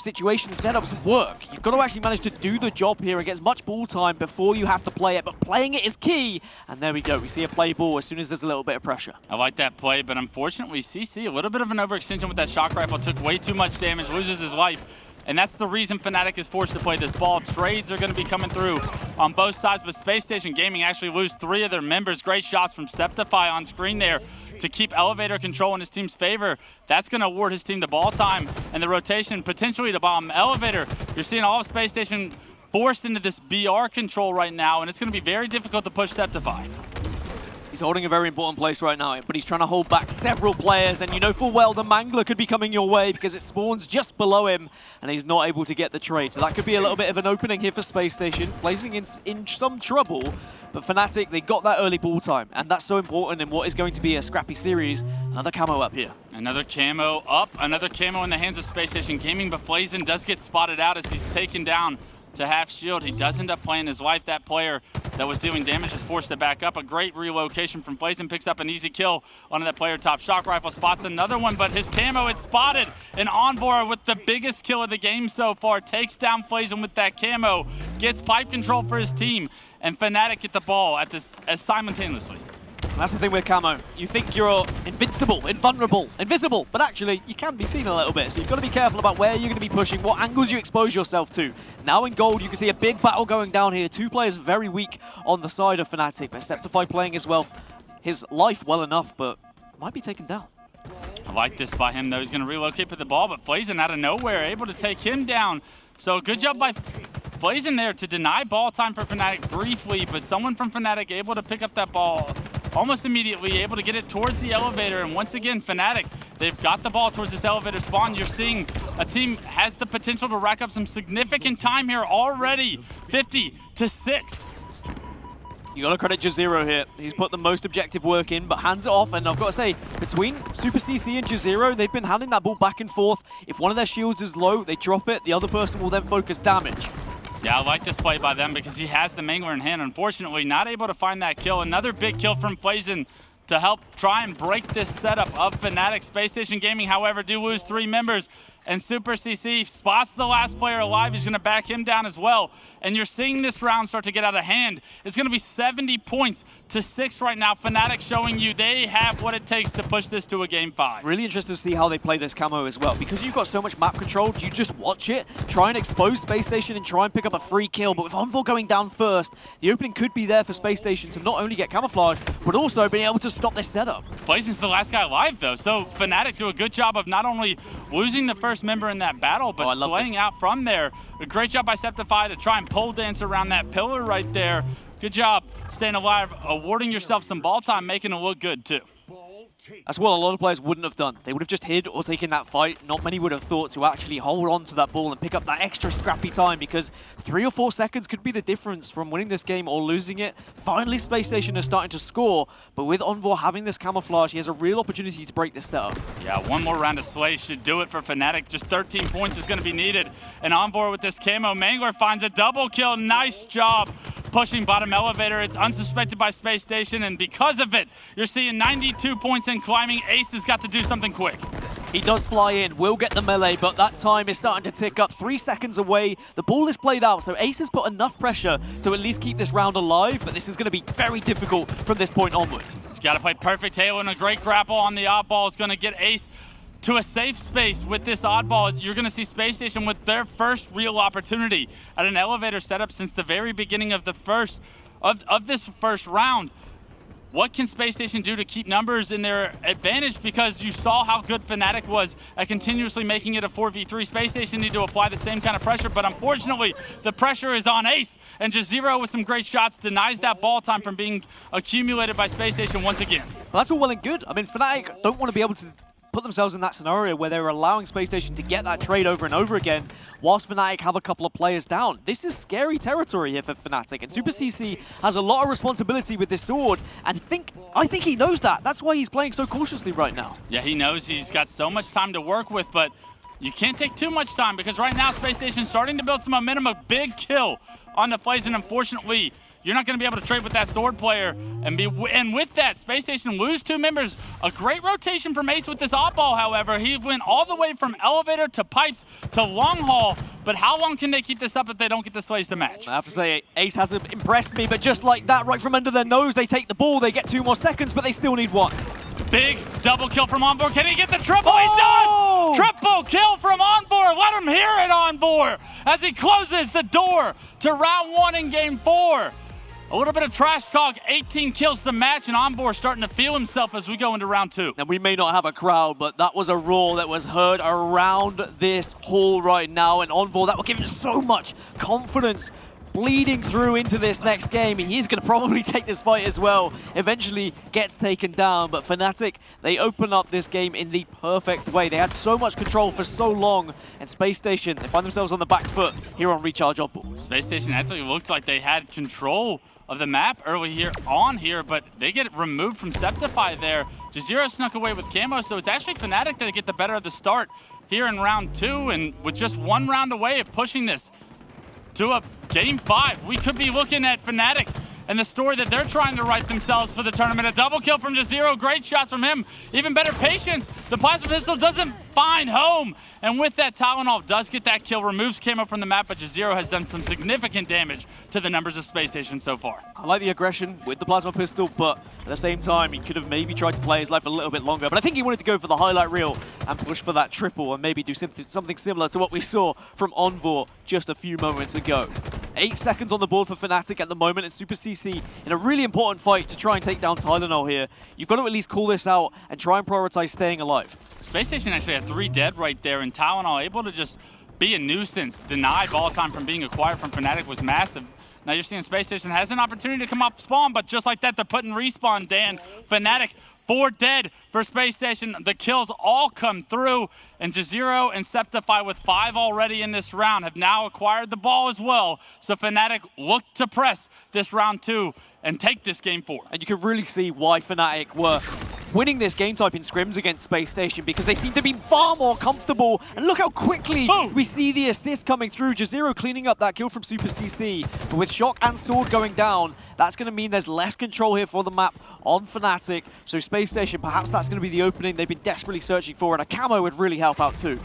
situation setups work. You've got to actually manage to do the job here and get as much ball time before you have to play it, but playing it is key. And there we go. We see a play ball as soon as there's a little bit of pressure. I like that play, but unfortunately, CC, a little bit of an overextension with that shock rifle, took way too much damage, loses his life. And that's the reason Fnatic is forced to play this ball. Trades are going to be coming through on both sides, but Spacestation Gaming actually lose 3 of their members. Great shots from Septify on screen there to keep elevator control in his team's favor. That's going to award his team the ball time and the rotation potentially to bomb elevator. You're seeing all of Spacestation forced into this BR control right now, and it's going to be very difficult to push Septify. He's holding a very important place right now, but he's trying to hold back several players, and you know full well the Mangler could be coming your way because it spawns just below him, and he's not able to get the trade. So that could be a little bit of an opening here for Spacestation, placing in some trouble. But Fnatic, they got that early ball time, and that's so important in what is going to be a scrappy series. Another camo up here. Another camo up, another camo in the hands of Spacestation Gaming, but Blazin does get spotted out as he's taken down to half shield. He does end up playing his life. That player that was dealing damage is forced to back up. A great relocation from Blazin, picks up an easy kill on that player top. Shock rifle spots another one, but his camo is spotted. And Envor with the biggest kill of the game so far takes down Blazin with that camo, gets pipe control for his team, and Fnatic get the ball at this as simultaneously. That's the thing with camo. You think you're invincible, invulnerable, invisible, but actually you can be seen a little bit. So you've got to be careful about where you're going to be pushing, what angles you expose yourself to. Now in gold, you can see a big battle going down here. 2 players very weak on the side of Fnatic, but Septify playing as well. His life well enough, but might be taken down. I like this by him, though. He's going to relocate with the ball, but Flazen out of nowhere, able to take him down. So good job by Flazen there to deny ball time for Fnatic briefly, but someone from Fnatic able to pick up that ball almost immediately, able to get it towards the elevator. And once again, Fnatic, they've got the ball towards this elevator spawn. You're seeing a team has the potential to rack up some significant time here already. 50-6. You gotta credit Jazero here. He's put the most objective work in, but hands it off. And I've got to say, between Super CC and Jazero, they've been handing that ball back and forth. If one of their shields is low, they drop it. The other person will then focus damage. Yeah, I like this play by them because he has the Mangler in hand. Unfortunately, not able to find that kill. Another big kill from Flazen to help try and break this setup of Fnatic. Spacestation Gaming, however, do lose 3 members. And Super CC spots the last player alive. He's going to back him down as well. And you're seeing this round start to get out of hand. It's going to be 70 points to 6 right now. Fnatic showing you they have what it takes to push this to a game 5. Really interested to see how they play this camo as well. Because you've got so much map control, you just watch it, try and expose Spacestation and try and pick up a free kill. But with Envoy going down first, the opening could be there for Spacestation to not only get camouflage, but also being able to stop this setup. Flazen's the last guy alive, though. So Fnatic do a good job of not only losing the first member in that battle, but slaying out from there. A great job by Septify to try and pole dance around that pillar right there. Good job staying alive, awarding yourself some ball time, making it look good, too. That's what a lot of players wouldn't have done. They would have just hid or taken that fight. Not many would have thought to actually hold on to that ball and pick up that extra scrappy time, because 3 or 4 seconds could be the difference from winning this game or losing it. Finally, Spacestation is starting to score, but with Envoy having this camouflage, he has a real opportunity to break this setup. Yeah, one more round of Slay should do it for Fnatic. Just 13 points is going to be needed. And Envoy with this camo, Mangler finds a double kill. Nice job pushing bottom elevator. It's unsuspected by Spacestation, and because of it, you're seeing 92 points and climbing. Ace has got to do something quick. He does fly in, will get the melee, but that time is starting to tick up. 3 seconds away. The ball is played out, so Ace has put enough pressure to at least keep this round alive, but this is going to be very difficult from this point onwards. He's got to play perfect Halo, and a great grapple on the Oddball is going to get Ace to a safe space with this Oddball. You're going to see Spacestation with their first real opportunity at an elevator setup since the very beginning of the this first round. What can Spacestation do to keep numbers in their advantage? Because you saw how good Fnatic was at continuously making it a 4v3. Spacestation need to apply the same kind of pressure, but unfortunately, the pressure is on Ace. And Jazero with some great shots denies that ball time from being accumulated by Spacestation once again. Well, that's all well and good. I mean, Fnatic don't want to be able to put themselves in that scenario where they're allowing Spacestation to get that trade over and over again whilst Fnatic have a couple of players down. This is scary territory here for Fnatic, and Super CC has a lot of responsibility with this sword, and I think he knows that. That's why he's playing so cautiously right now. Yeah, he knows he's got so much time to work with, but you can't take too much time because right now Spacestation's starting to build some momentum. A big kill on the Flaze, and unfortunately, you're not going to be able to trade with that sword player. And with that, Spacestation lose 2 members. A great rotation from Ace with this Oddball, however. He went all the way from elevator to pipes to long haul. But how long can they keep this up if they don't get the Slays to match? I have to say, Ace hasn't impressed me, but just like that, right from under their nose, they take the ball. They get 2 more seconds, but they still need 1. Big double kill from Envoy. Can he get the triple? He does! Triple kill from Envoy. Let him hear it, Envoy, as he closes the door to round 1 in game 4. A little bit of trash talk, 18 kills to match, and Envoy starting to feel himself as we go into round 2. And we may not have a crowd, but that was a roar that was heard around this hall right now. And Envoy, that will give him so much confidence bleeding through into this next game. He's going to probably take this fight as well. Eventually gets taken down, but Fnatic, they open up this game in the perfect way. They had so much control for so long, and Spacestation, they find themselves on the back foot here on Recharge Oddball. Spacestation actually looked like they had control of the map early here, but they get removed from Septify there. Jazero snuck away with camo, so it's actually Fnatic that get the better of the start here in round 2, and with just 1 round away of pushing this to a game 5, we could be looking at Fnatic and the story that they're trying to write themselves for the tournament. A double kill from Jazero, great shots from him. Even better patience. The plasma pistol doesn't find home. And with that, Tylenol does get that kill, removes camo from the map, but Jazero has done some significant damage to the numbers of Spacestation so far. I like the aggression with the plasma pistol, but at the same time, he could have maybe tried to play his life a little bit longer. But I think he wanted to go for the highlight reel and push for that triple and maybe do something similar to what we saw from Envoy just a few moments ago. 8 seconds on the board for Fnatic at the moment, and Super CC in a really important fight to try and take down Tylenol here. You've got to at least call this out and try and prioritize staying alive. Spacestation actually had 3 dead right there, and Tylenol able to just be a nuisance. Deny ball time from being acquired from Fnatic was massive. Now you're seeing Spacestation has an opportunity to come off spawn, but just like that, they're putting respawn, Dan. Fnatic, 4 dead for Spacestation. The kills all come through, and Jazero and Septify with 5 already in this round have now acquired the ball as well. So Fnatic look to press this round 2 and take this game 4. And you can really see why Fnatic were winning this game type in scrims against Spacestation, because they seem to be far more comfortable. And look how quickly we see the assist coming through. Jazero cleaning up that kill from Super CC. But with Shock and Sword going down, that's going to mean there's less control here for the map on Fnatic. So Spacestation, perhaps that's going to be the opening they've been desperately searching for, and a camo would really help out too.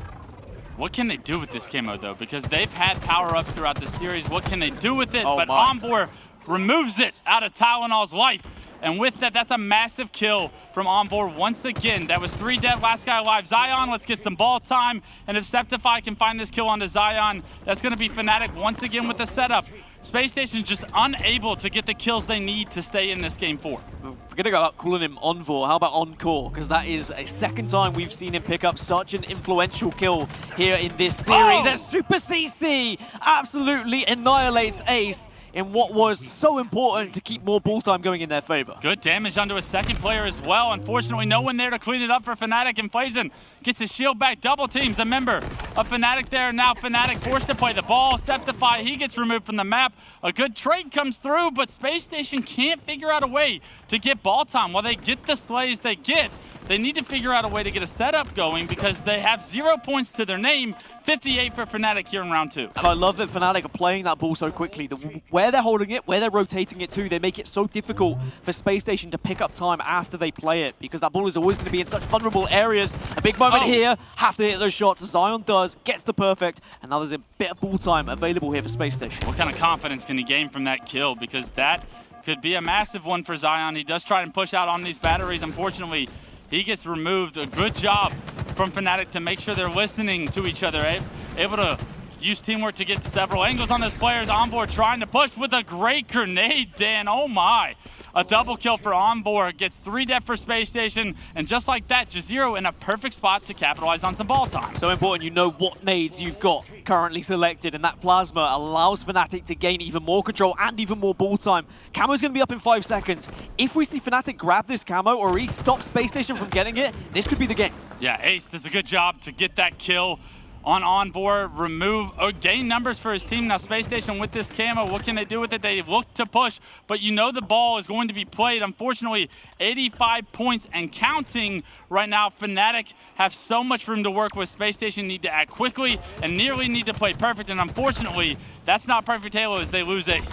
What can they do with this camo though? Because they've had power-ups throughout the series. What can they do with it? Oh But my. Oddball removes it out of Tylenol's life. And with that, that's a massive kill from Oddball once again. That was 3 dead, last guy alive. Zion, let's get some ball time. And if Septify can find this kill onto Zion, that's going to be Fnatic once again with the setup. Spacestation just unable to get the kills they need to stay in this game 4. Forget about calling him Envor. How about Encore? Because that is a second time we've seen him pick up such an influential kill here in this series. As Super CC absolutely annihilates Ace in what was so important to keep more ball time going in their favor. Good damage onto a second player as well. Unfortunately, no one there to clean it up for Fnatic, and Flazen gets his shield back. Double teams a member of Fnatic there. Now Fnatic forced to play the ball. Septify, he gets removed from the map. A good trade comes through, but Spacestation can't figure out a way to get ball time. While they get the slays they get, they need to figure out a way to get a setup going because they have 0 points to their name. 58 for Fnatic here in round 2. And I love that Fnatic are playing that ball so quickly. Where they're holding it, where they're rotating it to, they make it so difficult for Spacestation to pick up time after they play it, because that ball is always going to be in such vulnerable areas. A big moment here, have to hit those shots. Zion does, gets the perfect, and now there's a bit of ball time available here for Spacestation. What kind of confidence can he gain from that kill? Because that could be a massive one for Zion. He does try and push out on these batteries. Unfortunately, he gets removed. A good job from Fnatic to make sure they're listening to each other, able to use teamwork to get several angles on those players. Onboard trying to push with a great grenade, Dan. Oh my. A double kill for Onboard, gets 3 dead for Spacestation, and just like that, Jazero in a perfect spot to capitalize on some ball time. So important you know what nades you've got currently selected, and that plasma allows Fnatic to gain even more control and even more ball time. Camo's going to be up in 5 seconds. If we see Fnatic grab this camo or he stops Spacestation from getting it, this could be the game. Yeah, Ace does a good job to get that kill on Envor, gain numbers for his team. Now Spacestation with this camo, what can they do with it? They look to push, but you know the ball is going to be played. Unfortunately, 85 points and counting right now. Fnatic have so much room to work with. Spacestation need to act quickly and nearly need to play perfect, and unfortunately, that's not perfect Halo as they lose Ace.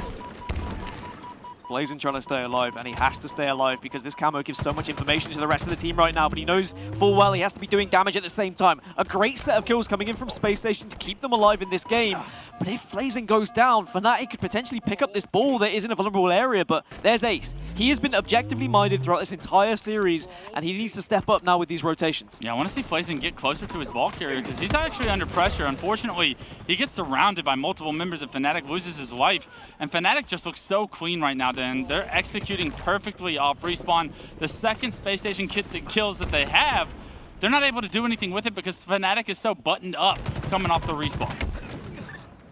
Blazen trying to stay alive, and he has to stay alive because this camo gives so much information to the rest of the team right now, but he knows full well he has to be doing damage at the same time. A great set of kills coming in from Spacestation to keep them alive in this game, but if Blazen goes down, Fnatic could potentially pick up this ball that is in a vulnerable area, but there's Ace. He has been objectively minded throughout this entire series, and he needs to step up now with these rotations. Yeah, I want to see Blazen get closer to his ball carrier because he's actually under pressure. Unfortunately, he gets surrounded by multiple members of Fnatic, loses his life, and Fnatic just looks so clean right now, Dan. They're executing perfectly off respawn. The second Spacestation kills that they have, they're not able to do anything with it because Fnatic is so buttoned up coming off the respawn.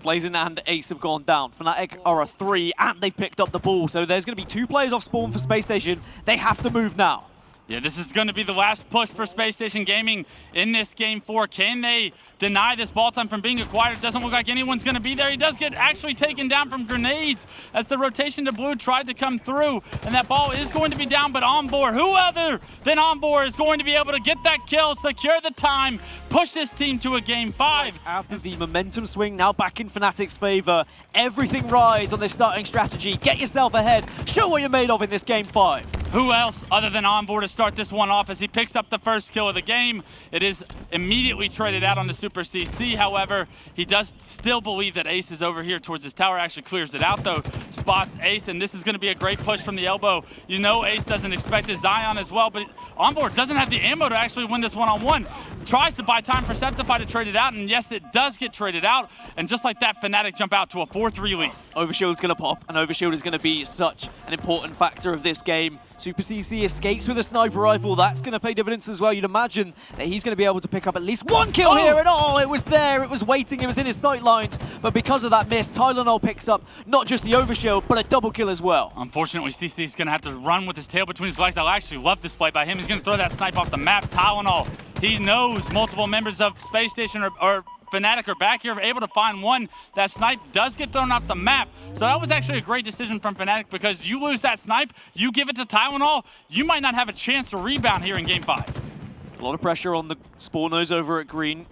Blazen and Ace have gone down. Fnatic are a 3, and they've picked up the ball, so there's going to be 2 players off spawn for Spacestation. They have to move now. Yeah, this is going to be the last push for Spacestation Gaming in this game 4. Can they deny this ball time from being acquired? It doesn't look like anyone's going to be there. He does get actually taken down from grenades as the rotation to blue tried to come through, and that ball is going to be down, but Onboard, who other than Onboard is going to be able to get that kill, secure the time, push this team to a game 5. After the momentum swing now back in Fnatic's favor, everything rides on this starting strategy. Get yourself ahead. Show what you're made of in this game 5. Who else other than Onboard to start this one off as he picks up the first kill of the game? It is immediately traded out on the Super CC. However, he does still believe that Ace is over here towards his tower. Actually clears it out though, spots Ace, and this is going to be a great push from the elbow. You know Ace doesn't expect his Zion as well, but Onboard doesn't have the ammo to actually win this one-on-one. tries to buy time for Septify to trade it out, and yes, it does get traded out. And just like that, Fnatic jump out to a 4-3 lead. Overshield's going to pop, and Overshield is going to be such an important factor of this game. Super CC escapes with a sniper rifle. That's going to pay dividends as well. You'd imagine that he's going to be able to pick up at least one kill here. And it was there. It was waiting. It was in his sight lines. But because of that miss, Tylenol picks up not just the Overshield, but a double kill as well. Unfortunately, CC's going to have to run with his tail between his legs. I actually love this play by him. He's going to throw that snipe off the map. Tylenol, he knows multiple members of Space Station or Fnatic are back here, able to find one. That snipe does get thrown off the map. So that was actually a great decision from Fnatic, because you lose that snipe, you give it to Tylenol, you might not have a chance to rebound here in Game 5. A lot of pressure on the spawners over at green.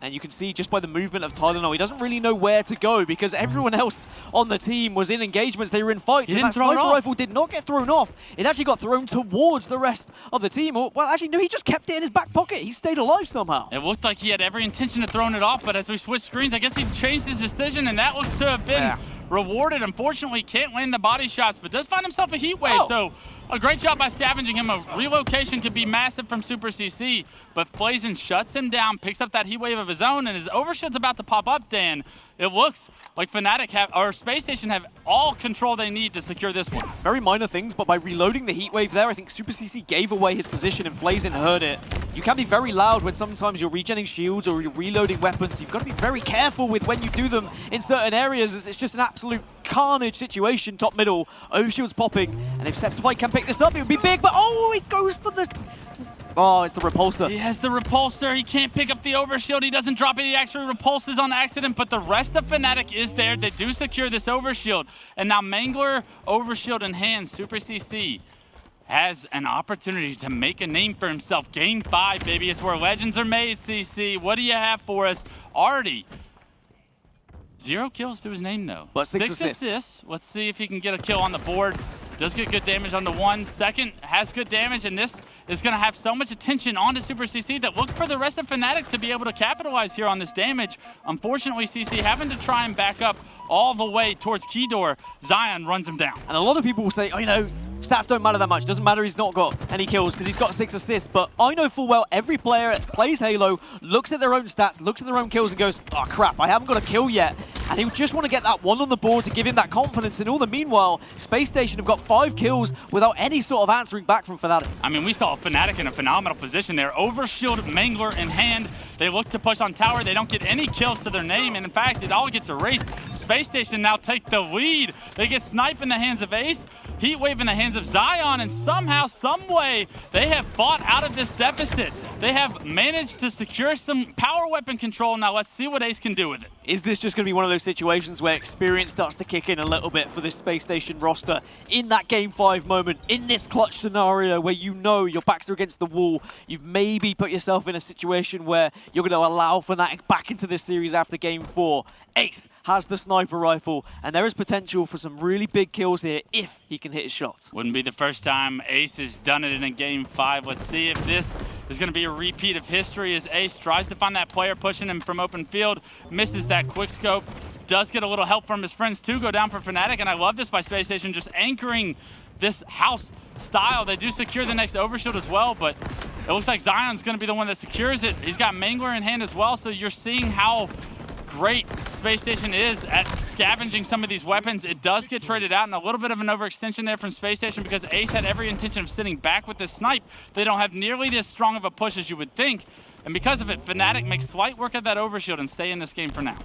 And you can see just by the movement of Tylenol, he doesn't really know where to go, because everyone else on the team was in engagements. They were in fights. He and didn't that throw it sniper off. rifle did not get thrown off. It actually got thrown towards the rest of the team. Well, actually, no, he just kept it in his back pocket. He stayed alive somehow. It looked like he had every intention of throwing it off, but as we switch screens, I guess he changed his decision, and that looks to have been rewarded. Unfortunately, can't land the body shots, but does find himself a heat wave. So a great job by scavenging him. A relocation could be massive from Super CC, but Flazen shuts him down, picks up that heat wave of his own, and his Overshield's about to pop up, Dan. It looks like Fnatic or Space Station have all control they need to secure this one. Very minor things, but by reloading the heat wave there, I think Super CC gave away his position and Flazen heard it. You can be very loud when sometimes you're regenning shields or you're reloading weapons. You've got to be very careful with when you do them in certain areas, as it's just an absolute carnage situation. Top middle, Overshield's popping, and if Septify can pick this up, it would be big, but he goes for the... Oh, it's the repulsor. He has the repulsor. He can't pick up the Overshield. He doesn't drop it. He actually repulses on accident, but the rest of Fnatic is there. They do secure this Overshield. And now Mangler, Overshield in hand, Super CC has an opportunity to make a name for himself. Game 5, baby. It's where legends are made, CC. What do you have for us? Artie. 0 kills to his name, though. But 6 assists. Let's see if he can get a kill on the board. Does get good damage on the 1. Second, has good damage, and this is going to have so much attention onto Super CC that look for the rest of Fnatic to be able to capitalize here on this damage. Unfortunately, CC having to try and back up all the way towards Key Door. Zion runs him down. And a lot of people will say, stats don't matter that much. Doesn't matter he's not got any kills because he's got 6 assists. But I know full well every player that plays Halo looks at their own stats, looks at their own kills and goes, oh crap, I haven't got a kill yet. And he would just want to get that one on the board to give him that confidence. And all the meanwhile, Space Station have got 5 kills without any sort of answering back from Fnatic. I mean, we saw Fnatic in a phenomenal position there. Overshield, Mangler in hand. They look to push on tower. They don't get any kills to their name. And in fact, it all gets erased. Space Station now take the lead. They get Snipe in the hands of Ace, Heat Wave in the hands of Zion, and somehow, some way, they have fought out of this deficit. They have managed to secure some power weapon control. Now let's see what Ace can do with it. Is this just going to be one of those situations where experience starts to kick in a little bit for this Space Station roster in that Game 5 moment, in this clutch scenario where you know your backs are against the wall? You've maybe put yourself in a situation where you're going to allow Fnatic back into this series after Game 4. Ace has the sniper rifle, and there is potential for some really big kills here if he can hit his shots. Wouldn't be the first time Ace has done it in a Game 5. Let's see if this is going to be a repeat of history as Ace tries to find that player pushing him from open field, misses that quick scope, does get a little help from his friends too, go down for Fnatic, and I love this by Space Station, just anchoring this house style. They do secure the next Overshield as well, but it looks like Zion's going to be the one that secures it. He's got Mangler in hand as well, so you're seeing how great Space Station is at scavenging some of these weapons. It does get traded out, and a little bit of an overextension there from Space Station because Ace had every intention of sitting back with this snipe. They don't have nearly this strong of a push as you would think, and because of it, Fnatic makes slight work of that Overshield and stay in this game for now.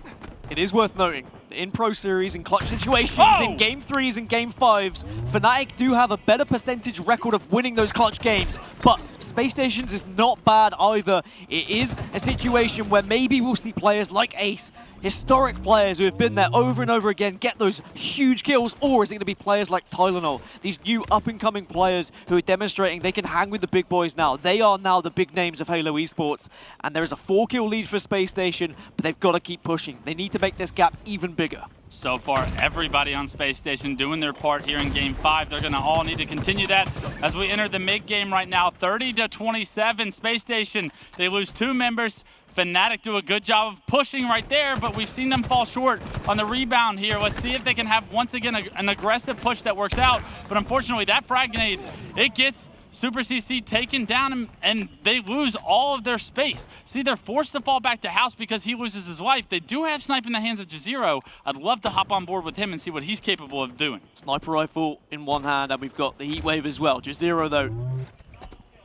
It is worth noting that in Pro Series, in clutch situations, in Game 3s and Game 5s, Fnatic do have a better percentage record of winning those clutch games, but Space Station's is not bad either. It is a situation where maybe we'll see players like Ace, historic players who have been there over and over again, get those huge kills, or is it going to be players like Tylenol, these new up-and-coming players who are demonstrating they can hang with the big boys now. They are now the big names of Halo Esports, and there is a 4-kill lead for Space Station, but they've got to keep pushing. They need to make this gap even bigger. So far, everybody on Space Station doing their part here in Game 5. They're going to all need to continue that as we enter the mid-game right now. 30-27, Space Station, they lose 2 members. Fnatic do a good job of pushing right there, but we've seen them fall short on the rebound here. Let's see if they can have, once again, an aggressive push that works out. But unfortunately, that frag grenade, it gets Super CC taken down and they lose all of their space. See, they're forced to fall back to house because he loses his life. They do have Snipe in the hands of Jazero. I'd love to hop on board with him and see what he's capable of doing. Sniper rifle in one hand, and we've got the heat wave as well. Jazero, though,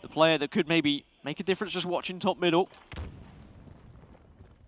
the player that could maybe make a difference just watching top middle.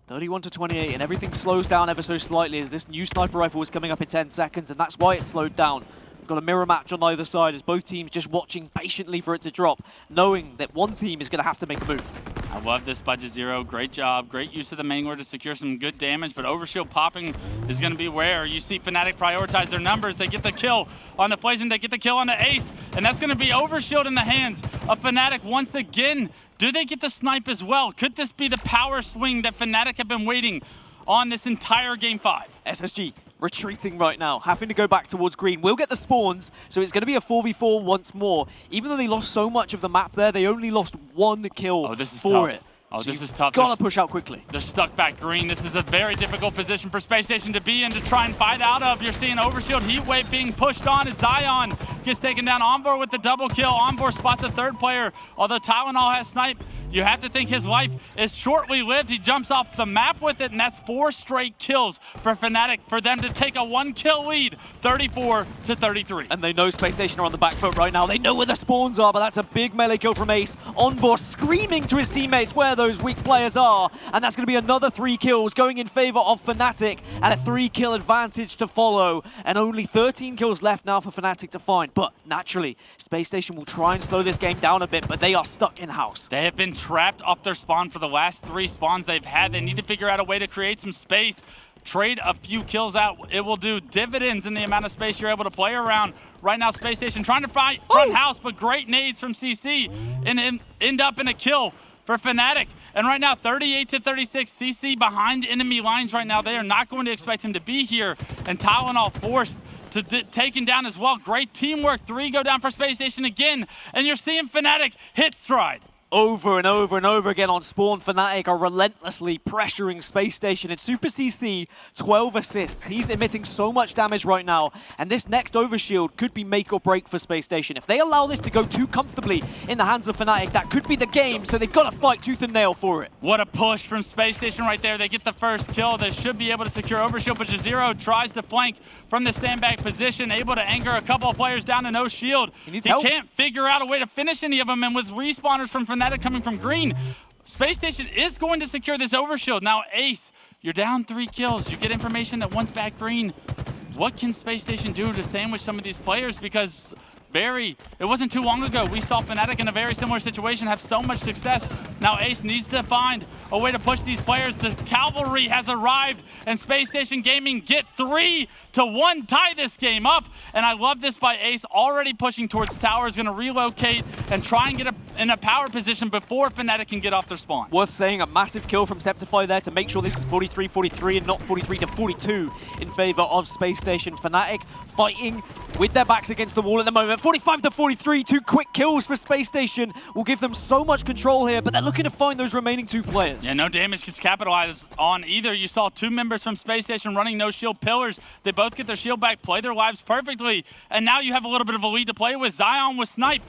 31 to 28, and everything slows down ever so slightly as this new sniper rifle is coming up in 10 seconds, and that's why it slowed down. We've got a mirror match on either side as both teams just watching patiently for it to drop, knowing that one team is going to have to make a move. I love this by Jazero. Great job. Great use of the Mangler to secure some good damage, but overshield popping is going to be where you see Fnatic prioritize their numbers. They get the kill on the Flazin, they get the kill on the Ace, and that's going to be overshield in the hands of Fnatic once again. Do they get the snipe as well? Could this be the power swing that Fnatic have been waiting on this entire Game 5? SSG retreating right now, having to go back towards green. We'll get the spawns, so it's going to be a 4v4 once more. Even though they lost so much of the map there, they only lost one kill for it. Oh, So this you've is tough. Gotta push out quickly. They're stuck back green. This is a very difficult position for Spacestation to be in to try and fight out of. You're seeing Overshield Heat Wave being pushed on as Zion gets taken down. Envoy with the double kill. Envoy spots a third player. Although Tylenol has snipe, you have to think his life is shortly lived. He jumps off the map with it, and that's 4 straight kills for Fnatic for them to take a 1-kill lead, 34 to 33. And they know Spacestation are on the back foot right now. They know where the spawns are, but that's a big melee kill from Ace. Envoy screaming to his teammates where those weak players are, and that's going to be another 3 kills going in favor of Fnatic, and a 3-kill advantage to follow, and only 13 kills left now for Fnatic to find. But naturally, Spacestation will try and slow this game down a bit, but they are stuck in-house. They have been trapped off their spawn for the last 3 spawns they've had. They need to figure out a way to create some space, trade a few kills out. It will do dividends in the amount of space you're able to play around. Right now, Spacestation trying to fight front house, but great nades from CC and end up in a kill for Fnatic. And right now, 38 to 36, CC behind enemy lines right now. They are not going to expect him to be here. And Tylenol forced to take him down as well. Great teamwork. 3 go down for Spacestation again. And you're seeing Fnatic hit stride. Over and over and over again on spawn, Fnatic are relentlessly pressuring Spacestation. And Super CC, 12 assists. He's emitting so much damage right now. And this next overshield could be make or break for Spacestation. If they allow this to go too comfortably in the hands of Fnatic, that could be the game. So they've got to fight tooth and nail for it. What a push from Spacestation right there. They get the first kill. They should be able to secure overshield, but Jazero tries to flank from the sandbag position, able to anchor a couple of players down to no shield. He can't figure out a way to finish any of them, and with respawners from Fnatic coming from green, Spacestation is going to secure this overshield. Now, Ace, you're down 3 kills. You get information that one's back green. What can Spacestation do to sandwich some of these players? Because it wasn't too long ago we saw Fnatic in a very similar situation have so much success. Now Ace needs to find a way to push these players. The cavalry has arrived, and Spacestation Gaming get 3 to 1, tie this game up. And I love this by Ace, already pushing towards tower, is going to relocate and try and get in a power position before Fnatic can get off their spawn. Worth saying, a massive kill from Septify there to make sure this is 43-43 and not 43-42 in favor of Spacestation. Fnatic fighting with their backs against the wall at the moment. 45-43, 2 quick kills for Spacestation will give them so much control here, but they're looking to find those remaining 2 players. Yeah, no damage gets capitalized on either. You saw 2 members from Spacestation running no shield pillars. They both get their shield back, play their lives perfectly, and now you have a little bit of a lead to play with. Zion with snipe,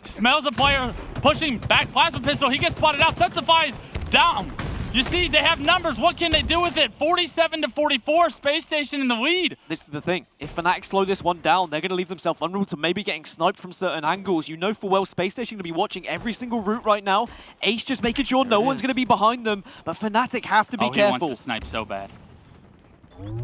smells a player pushing back plasma pistol. He gets spotted out, Septifies down. You see, they have numbers. What can they do with it? 47-44, Spacestation in the lead. This is the thing. If Fnatic slow this one down, they're going to leave themselves vulnerable to maybe getting sniped from certain angles. You know for well Spacestation going to be watching every single route right now. Ace just making sure no one's going to be behind them, but Fnatic have to be careful. He wants to snipe so bad.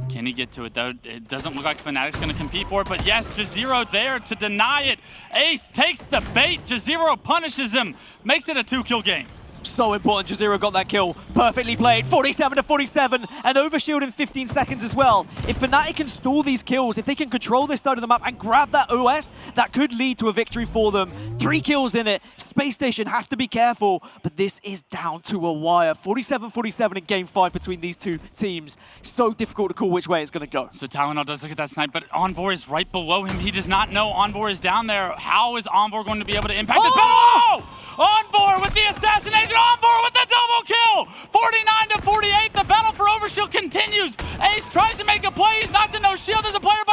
Can he get to it, though? It doesn't look like Fnatic's going to compete for it, but yes, Jazero there to deny it. Ace takes the bait. Jazero punishes him, makes it a 2-kill game. So important, Jazero got that kill. Perfectly played, 47-47, and overshield in 15 seconds as well. If Fnatic can stall these kills, if they can control this side of the map and grab that OS, that could lead to a victory for them. 3 kills in it. Spacestation have to be careful, but this is down to a wire. 47-47 in Game 5 between these 2 teams. So difficult to call which way it's going to go. So Tylenol does look at that snipe, but Envoy is right below him. He does not know Envoy is down there. How is Envoy going to be able to impact this? Oh! Envoy with the assassination! Envoy with the double kill! 49-48, the battle for overshield continues. Ace tries to make a play. He's not the no shield. There's a player